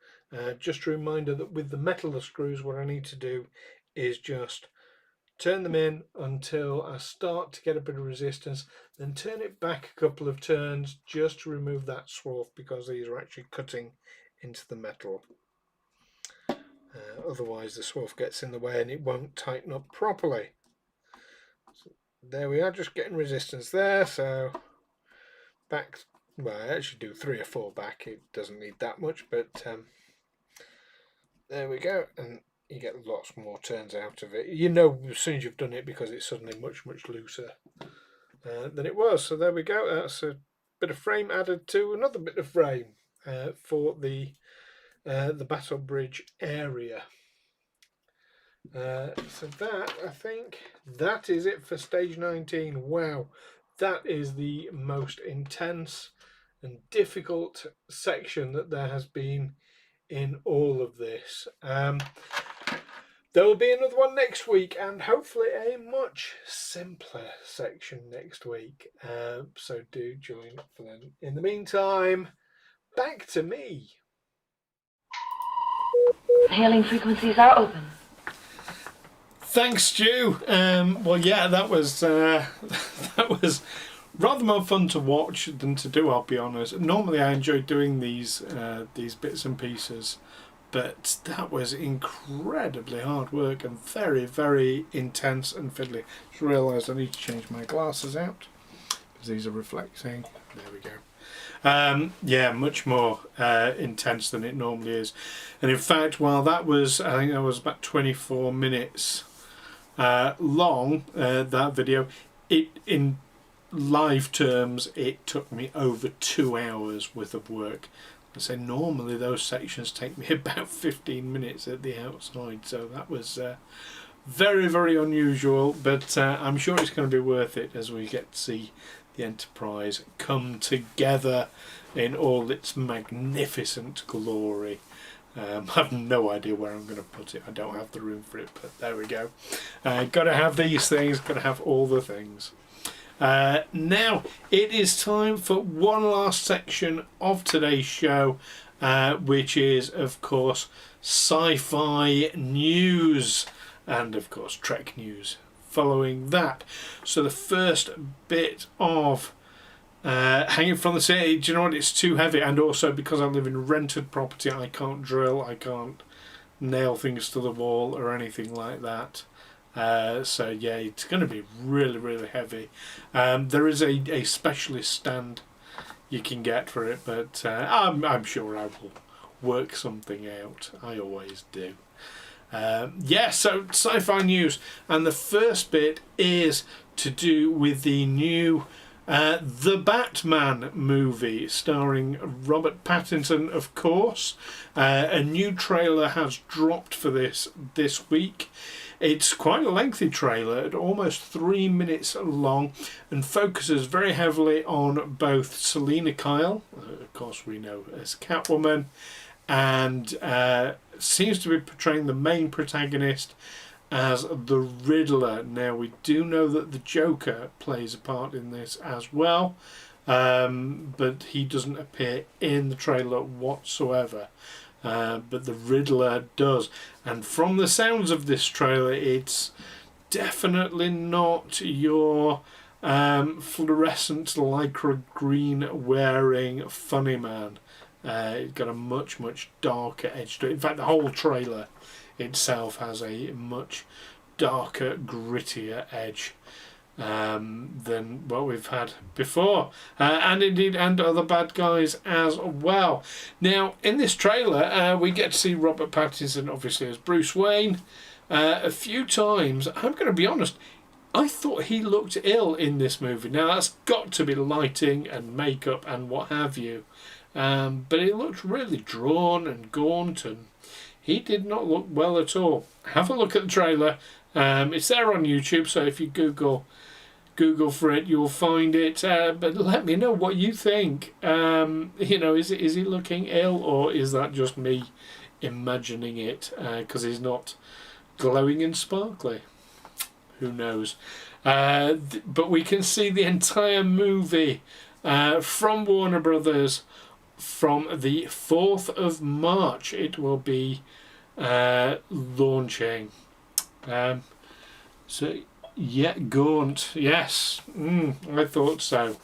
just a reminder that with the metal screws, what I need to do is just turn them in until I start to get a bit of resistance, then turn it back a couple of turns just to remove that swarf, because these are actually cutting into the metal. Otherwise the swarf gets in the way and it won't tighten up properly. So there we are, just getting resistance there. So back, well, I actually do 3 or 4 back, it doesn't need that much, but there we go, and you get lots more turns out of it. You know as soon as you've done it, because it's suddenly much looser than it was. So there we go, that's a bit of frame added to another bit of frame for the Battle Bridge area. So that, I think that is it for stage 19. Wow, that is the most intense and difficult section that there has been in all of this. There will be another one next week, and hopefully a much simpler section next week. So do join for them. In the meantime, back to me. Hailing frequencies are open. Thanks, Stu. Well, yeah, that was that was rather more fun to watch than to do, I'll be honest. Normally I enjoy doing these bits and pieces, but that was incredibly hard work and very, very intense and fiddly. Just realised I need to change my glasses out because these are reflecting. There we go. Yeah, much more intense than it normally is. And in fact, while that was, I think that was about 24 minutes long, that video, in live terms it took me over 2 hours worth of work. I say normally those sections take me about 15 minutes at the outside, so that was very, very unusual, but I'm sure it's going to be worth it as we get to see the Enterprise come together in all its magnificent glory. I have no idea where I'm going to put it. I don't have the room for it, but there we go. Got to have these things, got to have all the things. Now it is time for one last section of today's show, which is of course sci-fi news and of course Trek news following that. So the first bit of hanging from the city, do you know what, it's too heavy, and also because I live in rented property I can't drill, I can't nail things to the wall or anything like that. So yeah, it's going to be really, really heavy. There is a specialist stand you can get for it, but I'm sure I will work something out. I always do. Yeah, so sci-fi news, and the first bit is to do with the new The Batman movie starring Robert Pattinson, of course. A new trailer has dropped for this week. It's quite a lengthy trailer, at almost 3 minutes long, and focuses very heavily on both Selena Kyle, of course we know as Catwoman, and seems to be portraying the main protagonist as the Riddler. Now, we do know that the Joker plays a part in this as well, but he doesn't appear in the trailer whatsoever. But the Riddler does. And from the sounds of this trailer, it's definitely not your fluorescent lycra green wearing funny man. It's got a much, much darker edge to it. In fact, the whole trailer itself has a much darker, grittier edge than what we've had before, and other bad guys as well. Now, in this trailer, we get to see Robert Pattinson, obviously, as Bruce Wayne a few times. I'm going to be honest, I thought he looked ill in this movie. Now, that's got to be lighting and makeup and what have you, but he looked really drawn and gaunt, and he did not look well at all. Have a look at the trailer. It's there on YouTube, so if you Google for it, you'll find it. But let me know what you think. Is he looking ill, or is that just me imagining it? Because he's not glowing and sparkly. Who knows? But we can see the entire movie from Warner Brothers from the 4th of March. It will be launching. Gaunt. Yes, I thought so.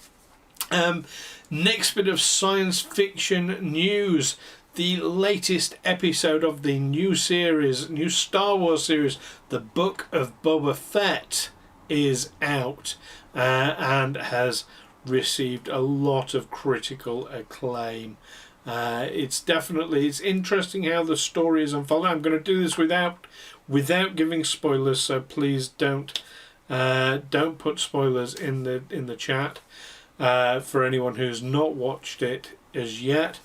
Next bit of science fiction news. The latest episode of the new Star Wars series, The Book of Boba Fett, is out and has received a lot of critical acclaim. It's interesting how the story is unfolding. I'm going to do this without giving spoilers, so please don't put spoilers in the chat for anyone who's not watched it as yet.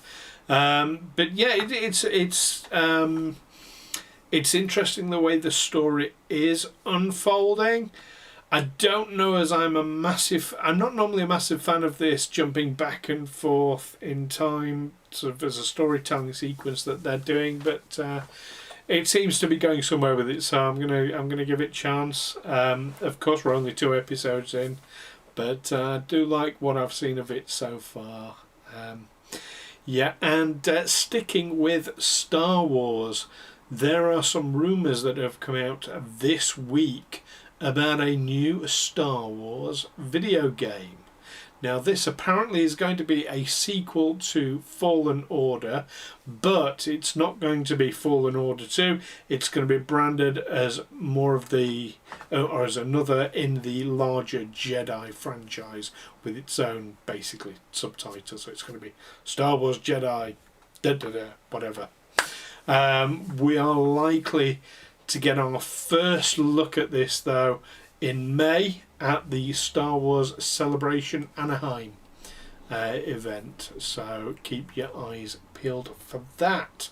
But yeah, it's interesting the way the story is unfolding. I don't know, as I'm not normally a massive fan of this jumping back and forth in time, sort of as a storytelling sequence that they're doing, but it seems to be going somewhere with it, so I'm gonna give it a chance. Of course, we're only 2 episodes in, but I do like what I've seen of it so far. Sticking with Star Wars, there are some rumours that have come out this week about a new Star Wars video game. Now, this apparently is going to be a sequel to Fallen Order, but it's not going to be Fallen Order 2. It's going to be branded as more of or as another in the larger Jedi franchise with its own, basically, subtitle. So it's going to be Star Wars Jedi, whatever. We are likely to get our first look at this, though, in May at the Star Wars Celebration Anaheim event. So keep your eyes peeled for that.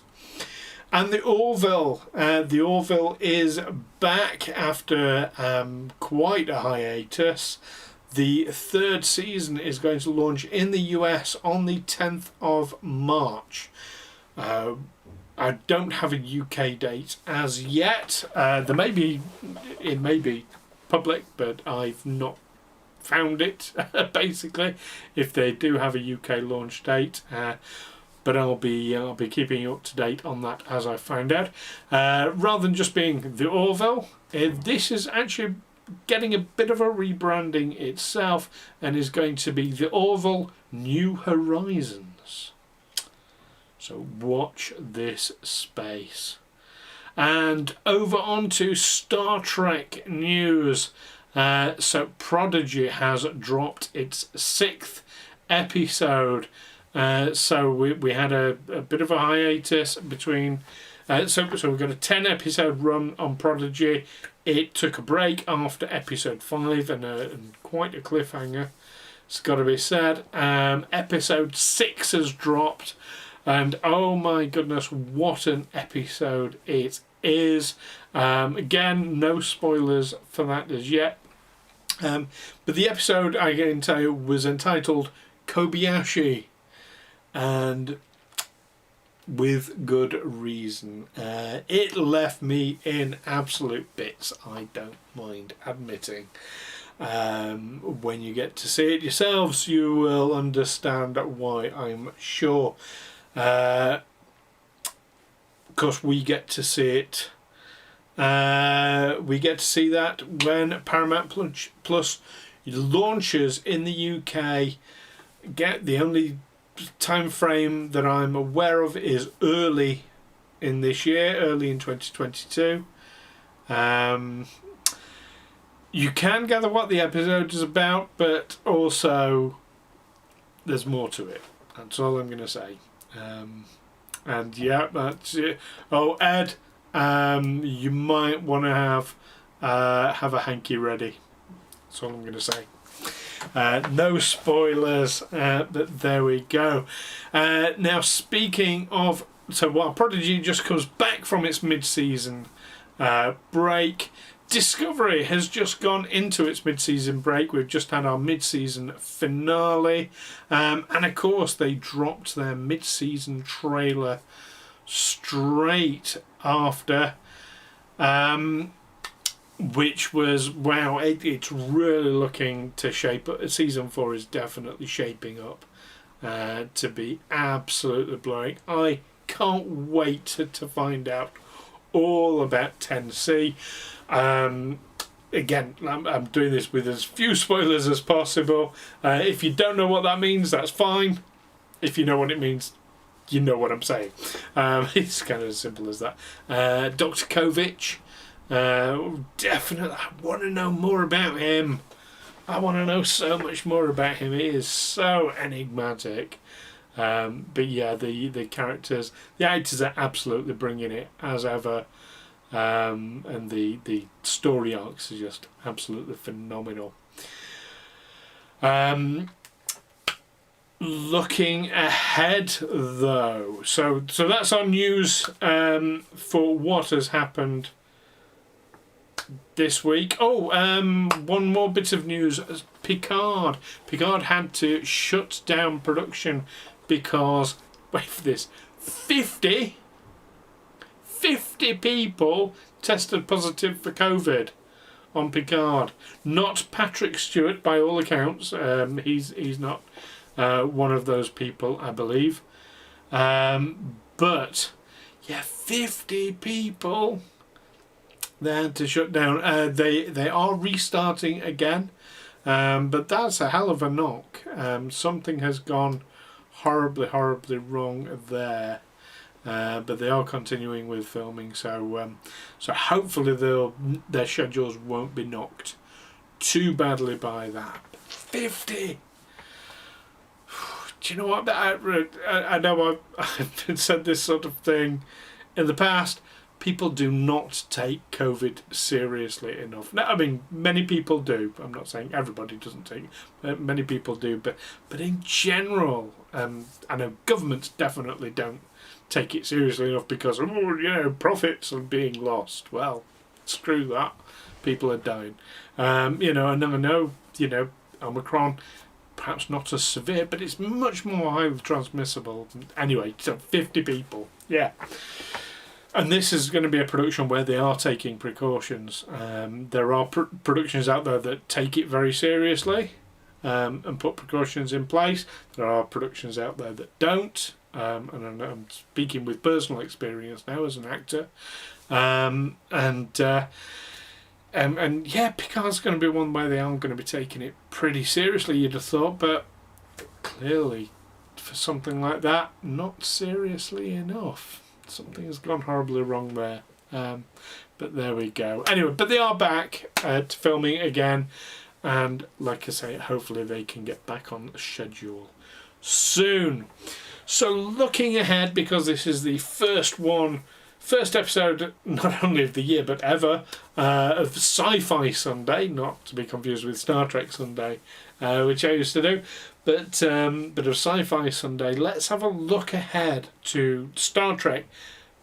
And the Orville is back after quite a hiatus. The 3rd season is going to launch in the US on the 10th of March. I don't have a UK date as yet. It may be public, but I've not found it, basically, if they do have a UK launch date. But I'll be keeping you up to date on that as I find out. Rather than just being the Orville, this is actually getting a bit of a rebranding itself and is going to be the Orville New Horizons. So watch this space. And over onto Star Trek news. So Prodigy has dropped its 6th episode. So we had a bit of a hiatus between. So we've got a 10-episode run on Prodigy. It took a break after episode 5 and quite a cliffhanger, it's got to be said. Episode 6 has dropped. And oh my goodness, what an episode it is. Again, no spoilers for that as yet. But the episode, I can tell you, was entitled Kobayashi, and with good reason. It left me in absolute bits, I don't mind admitting. When you get to see it yourselves, you will understand why, I'm sure. Because we get to see it. We get to see that when Paramount Plus launches in the UK. The only time frame that I'm aware of is early in this year, early in 2022. You can gather what the episode is about, but also there's more to it. That's all I'm going to say. And yeah, that's it. Oh, Ed, you might want to have a hanky ready. That's all I'm going to say. No spoilers, but there we go. Now, speaking of, so while Prodigy just comes back from its mid-season break, Discovery has just gone into its mid-season break. We've just had our mid-season finale, and of course they dropped their mid-season trailer straight after, which was, wow, it's really looking to shape up. Season 4 is definitely shaping up to be absolutely blowing. I can't wait to find out all about 10C. Again, I'm doing this with as few spoilers as possible. If you don't know what that means, that's fine. If you know what it means, you know what I'm saying. It's kind of as simple as that. Dr. Kovic, definitely, I want to know more about him. I want to know so much more about him. He is so enigmatic. But yeah, the characters, the actors are absolutely bringing it as ever. And the story arcs are just absolutely phenomenal. Looking ahead, though, so that's our news for what has happened this week. One more bit of news: Picard had to shut down production because, wait for this, 50 people tested positive for COVID on Picard. Not Patrick Stewart, by all accounts. He's not one of those people, I believe. But yeah, 50 people they had to shut down. They are restarting again, but that's a hell of a knock. Something has gone horribly wrong there. But they are continuing with filming, so hopefully their schedules won't be knocked too badly by that. 50. Do you know what? I know I've said this sort of thing in the past. People do not take COVID seriously enough. Now, I mean, many people do. I'm not saying everybody doesn't take it. Many people do, but in general, I know governments definitely don't take it seriously enough because, profits are being lost. Well, screw that. People are dying. And I know, Omicron, perhaps not as severe, but it's much more highly transmissible. Anyway, so 50 people. Yeah. And this is going to be a production where they are taking precautions. There are productions out there that take it very seriously and put precautions in place. There are productions out there that don't. And I'm speaking with personal experience now as an actor. And yeah, Picard's going to be one where they are going to be taking it pretty seriously, you'd have thought, but clearly for something like that, not seriously enough. Something has gone horribly wrong there. But there we go. Anyway, but they are back to filming again, and like I say, hopefully they can get back on schedule soon. So looking ahead, because this is the first episode, not only of the year but ever, of Sci-Fi Sunday, not to be confused with Star Trek Sunday, which I used to do, but of Sci-Fi Sunday, let's have a look ahead to Star Trek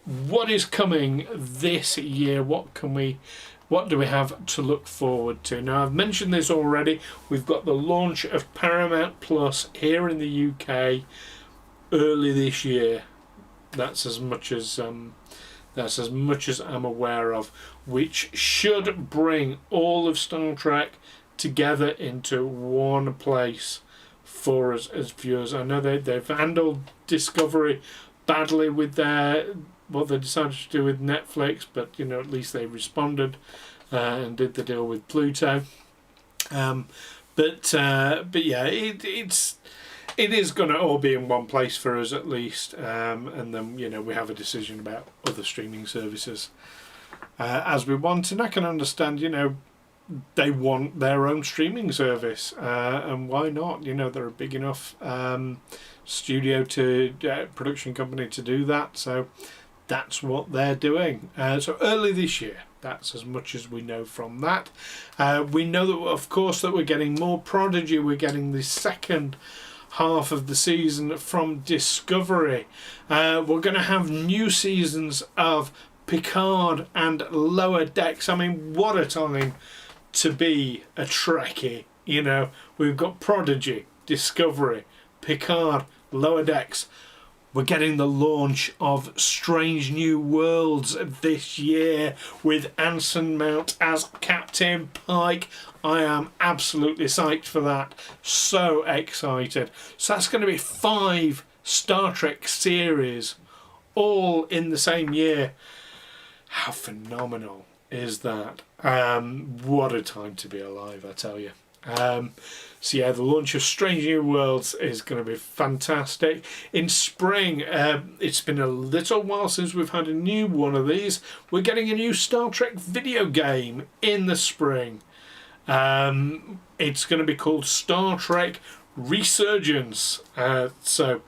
what is coming this year? What do we have to look forward to? Now, I've mentioned this already. We've got the launch of Paramount Plus here in the UK early this year. That's as much as I'm aware of, which should bring all of Star Trek together into one place for us as viewers. I know they've handled Discovery badly with what they decided to do with Netflix, but at least they responded and did the deal with Pluto. But yeah, it is going to all be in one place for us at least, and then we have a decision about other streaming services as we want. And I can understand, they want their own streaming service, and why not? They're a big enough studio production company to do that, so that's what they're doing. So early this year, that's as much as we know from that. We know that, of course, that we're getting more Prodigy. We're getting the second half of the season from Discovery. We're going to have new seasons of Picard and Lower Decks. I mean, what a time to be a Trekkie. We've got Prodigy, Discovery, Picard, Lower Decks. We're getting the launch of Strange New Worlds this year with Anson Mount as Captain Pike. I am absolutely psyched for that. So excited. So that's going to be 5 Star Trek series all in the same year. How phenomenal is that? What a time to be alive, I tell you. So yeah, the launch of Strange New Worlds is going to be fantastic. In spring, it's been a little while since we've had a new one of these. We're getting a new Star Trek video game in the spring. It's going to be called Star Trek Resurgence. So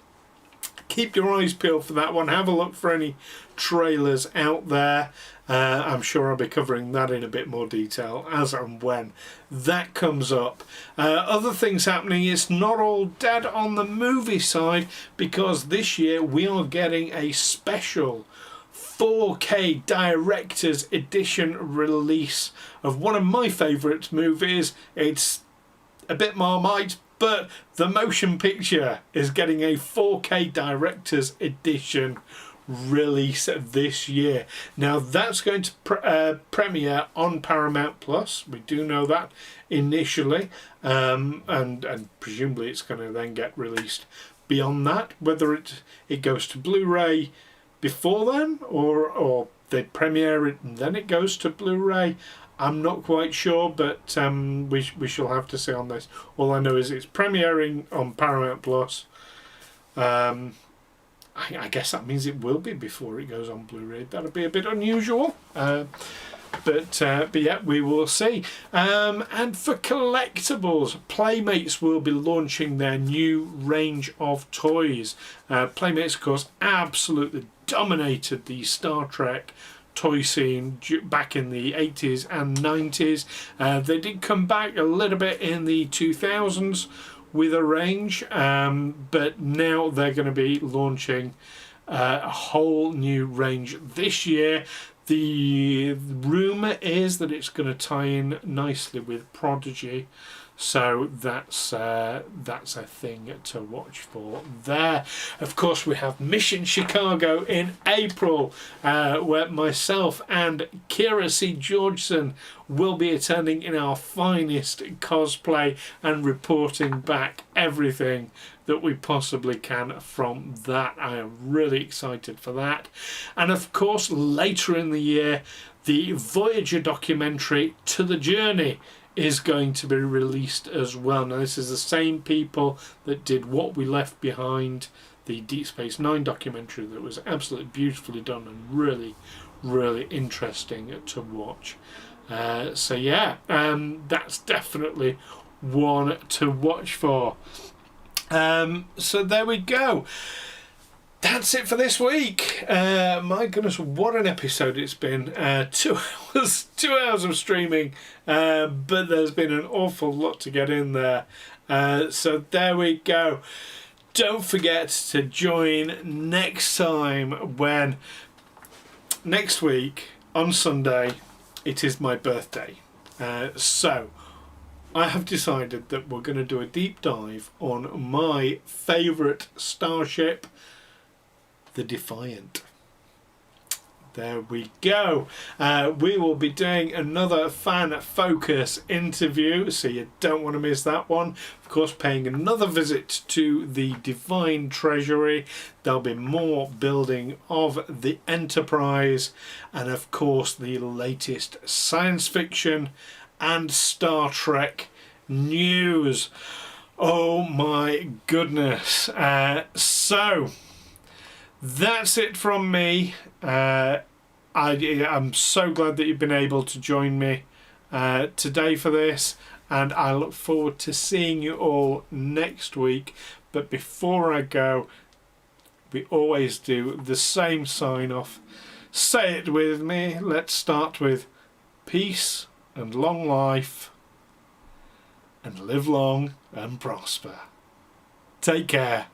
keep your eyes peeled for that one. Have a look for any trailers out there. I'm sure I'll be covering that in a bit more detail as and when that comes up. Other things happening, it's not all dead on the movie side, because this year we are getting a special 4K Director's Edition release of one of my favourite movies. It's a bit Marmite, but the motion picture is getting a 4K Director's Edition release this year. Now that's going to premiere on Paramount Plus. We do know that initially, and presumably it's going to then get released beyond that. Whether it goes to Blu-ray before then, or they premiere it and then it goes to Blu-ray, I'm not quite sure, but we shall have to see on this. All I know is it's premiering on Paramount Plus. I guess that means it will be before it goes on Blu-ray. That'll be a bit unusual, but yeah, we will see. And for collectibles, Playmates will be launching their new range of toys. Playmates, of course, absolutely dominated the Star Trek toy scene back in the 80s and 90s. They did come back a little bit in the 2000s with a range, but now they're going to be launching a whole new range this year. The rumour is that it's going to tie in nicely with Prodigy, so that's a thing to watch for there. Of course, we have Mission Chicago in April, where myself and Kira C. Georgeson will be attending in our finest cosplay and reporting back everything that we possibly can from that. I am really excited for that. And of course, later in the year, the Voyager documentary To the Journey is going to be released as well. Now, this is the same people that did What We Left Behind, the Deep Space Nine documentary that was absolutely beautifully done and really, really interesting to watch. So yeah, that's definitely one to watch for. So there we go. That's it for this week. My goodness, what an episode it's been. 2 hours of streaming, but there's been an awful lot to get in there. So there we go. Don't forget to join next time when next week on Sunday, it is my birthday. So I have decided that we're going to do a deep dive on my favourite starship, the Defiant. There we go. We will be doing another fan focus interview, so you don't want to miss that one. Of course, paying another visit to the Divine Treasury. There'll be more building of the Enterprise, and of course the latest science fiction and Star Trek news. Oh my goodness. So that's it from me. I'm so glad that you've been able to join me today for this, and I look forward to seeing you all next week. But before I go, we always do the same sign off. Say it with me. Let's start with peace and long life, and live long and prosper. Take care.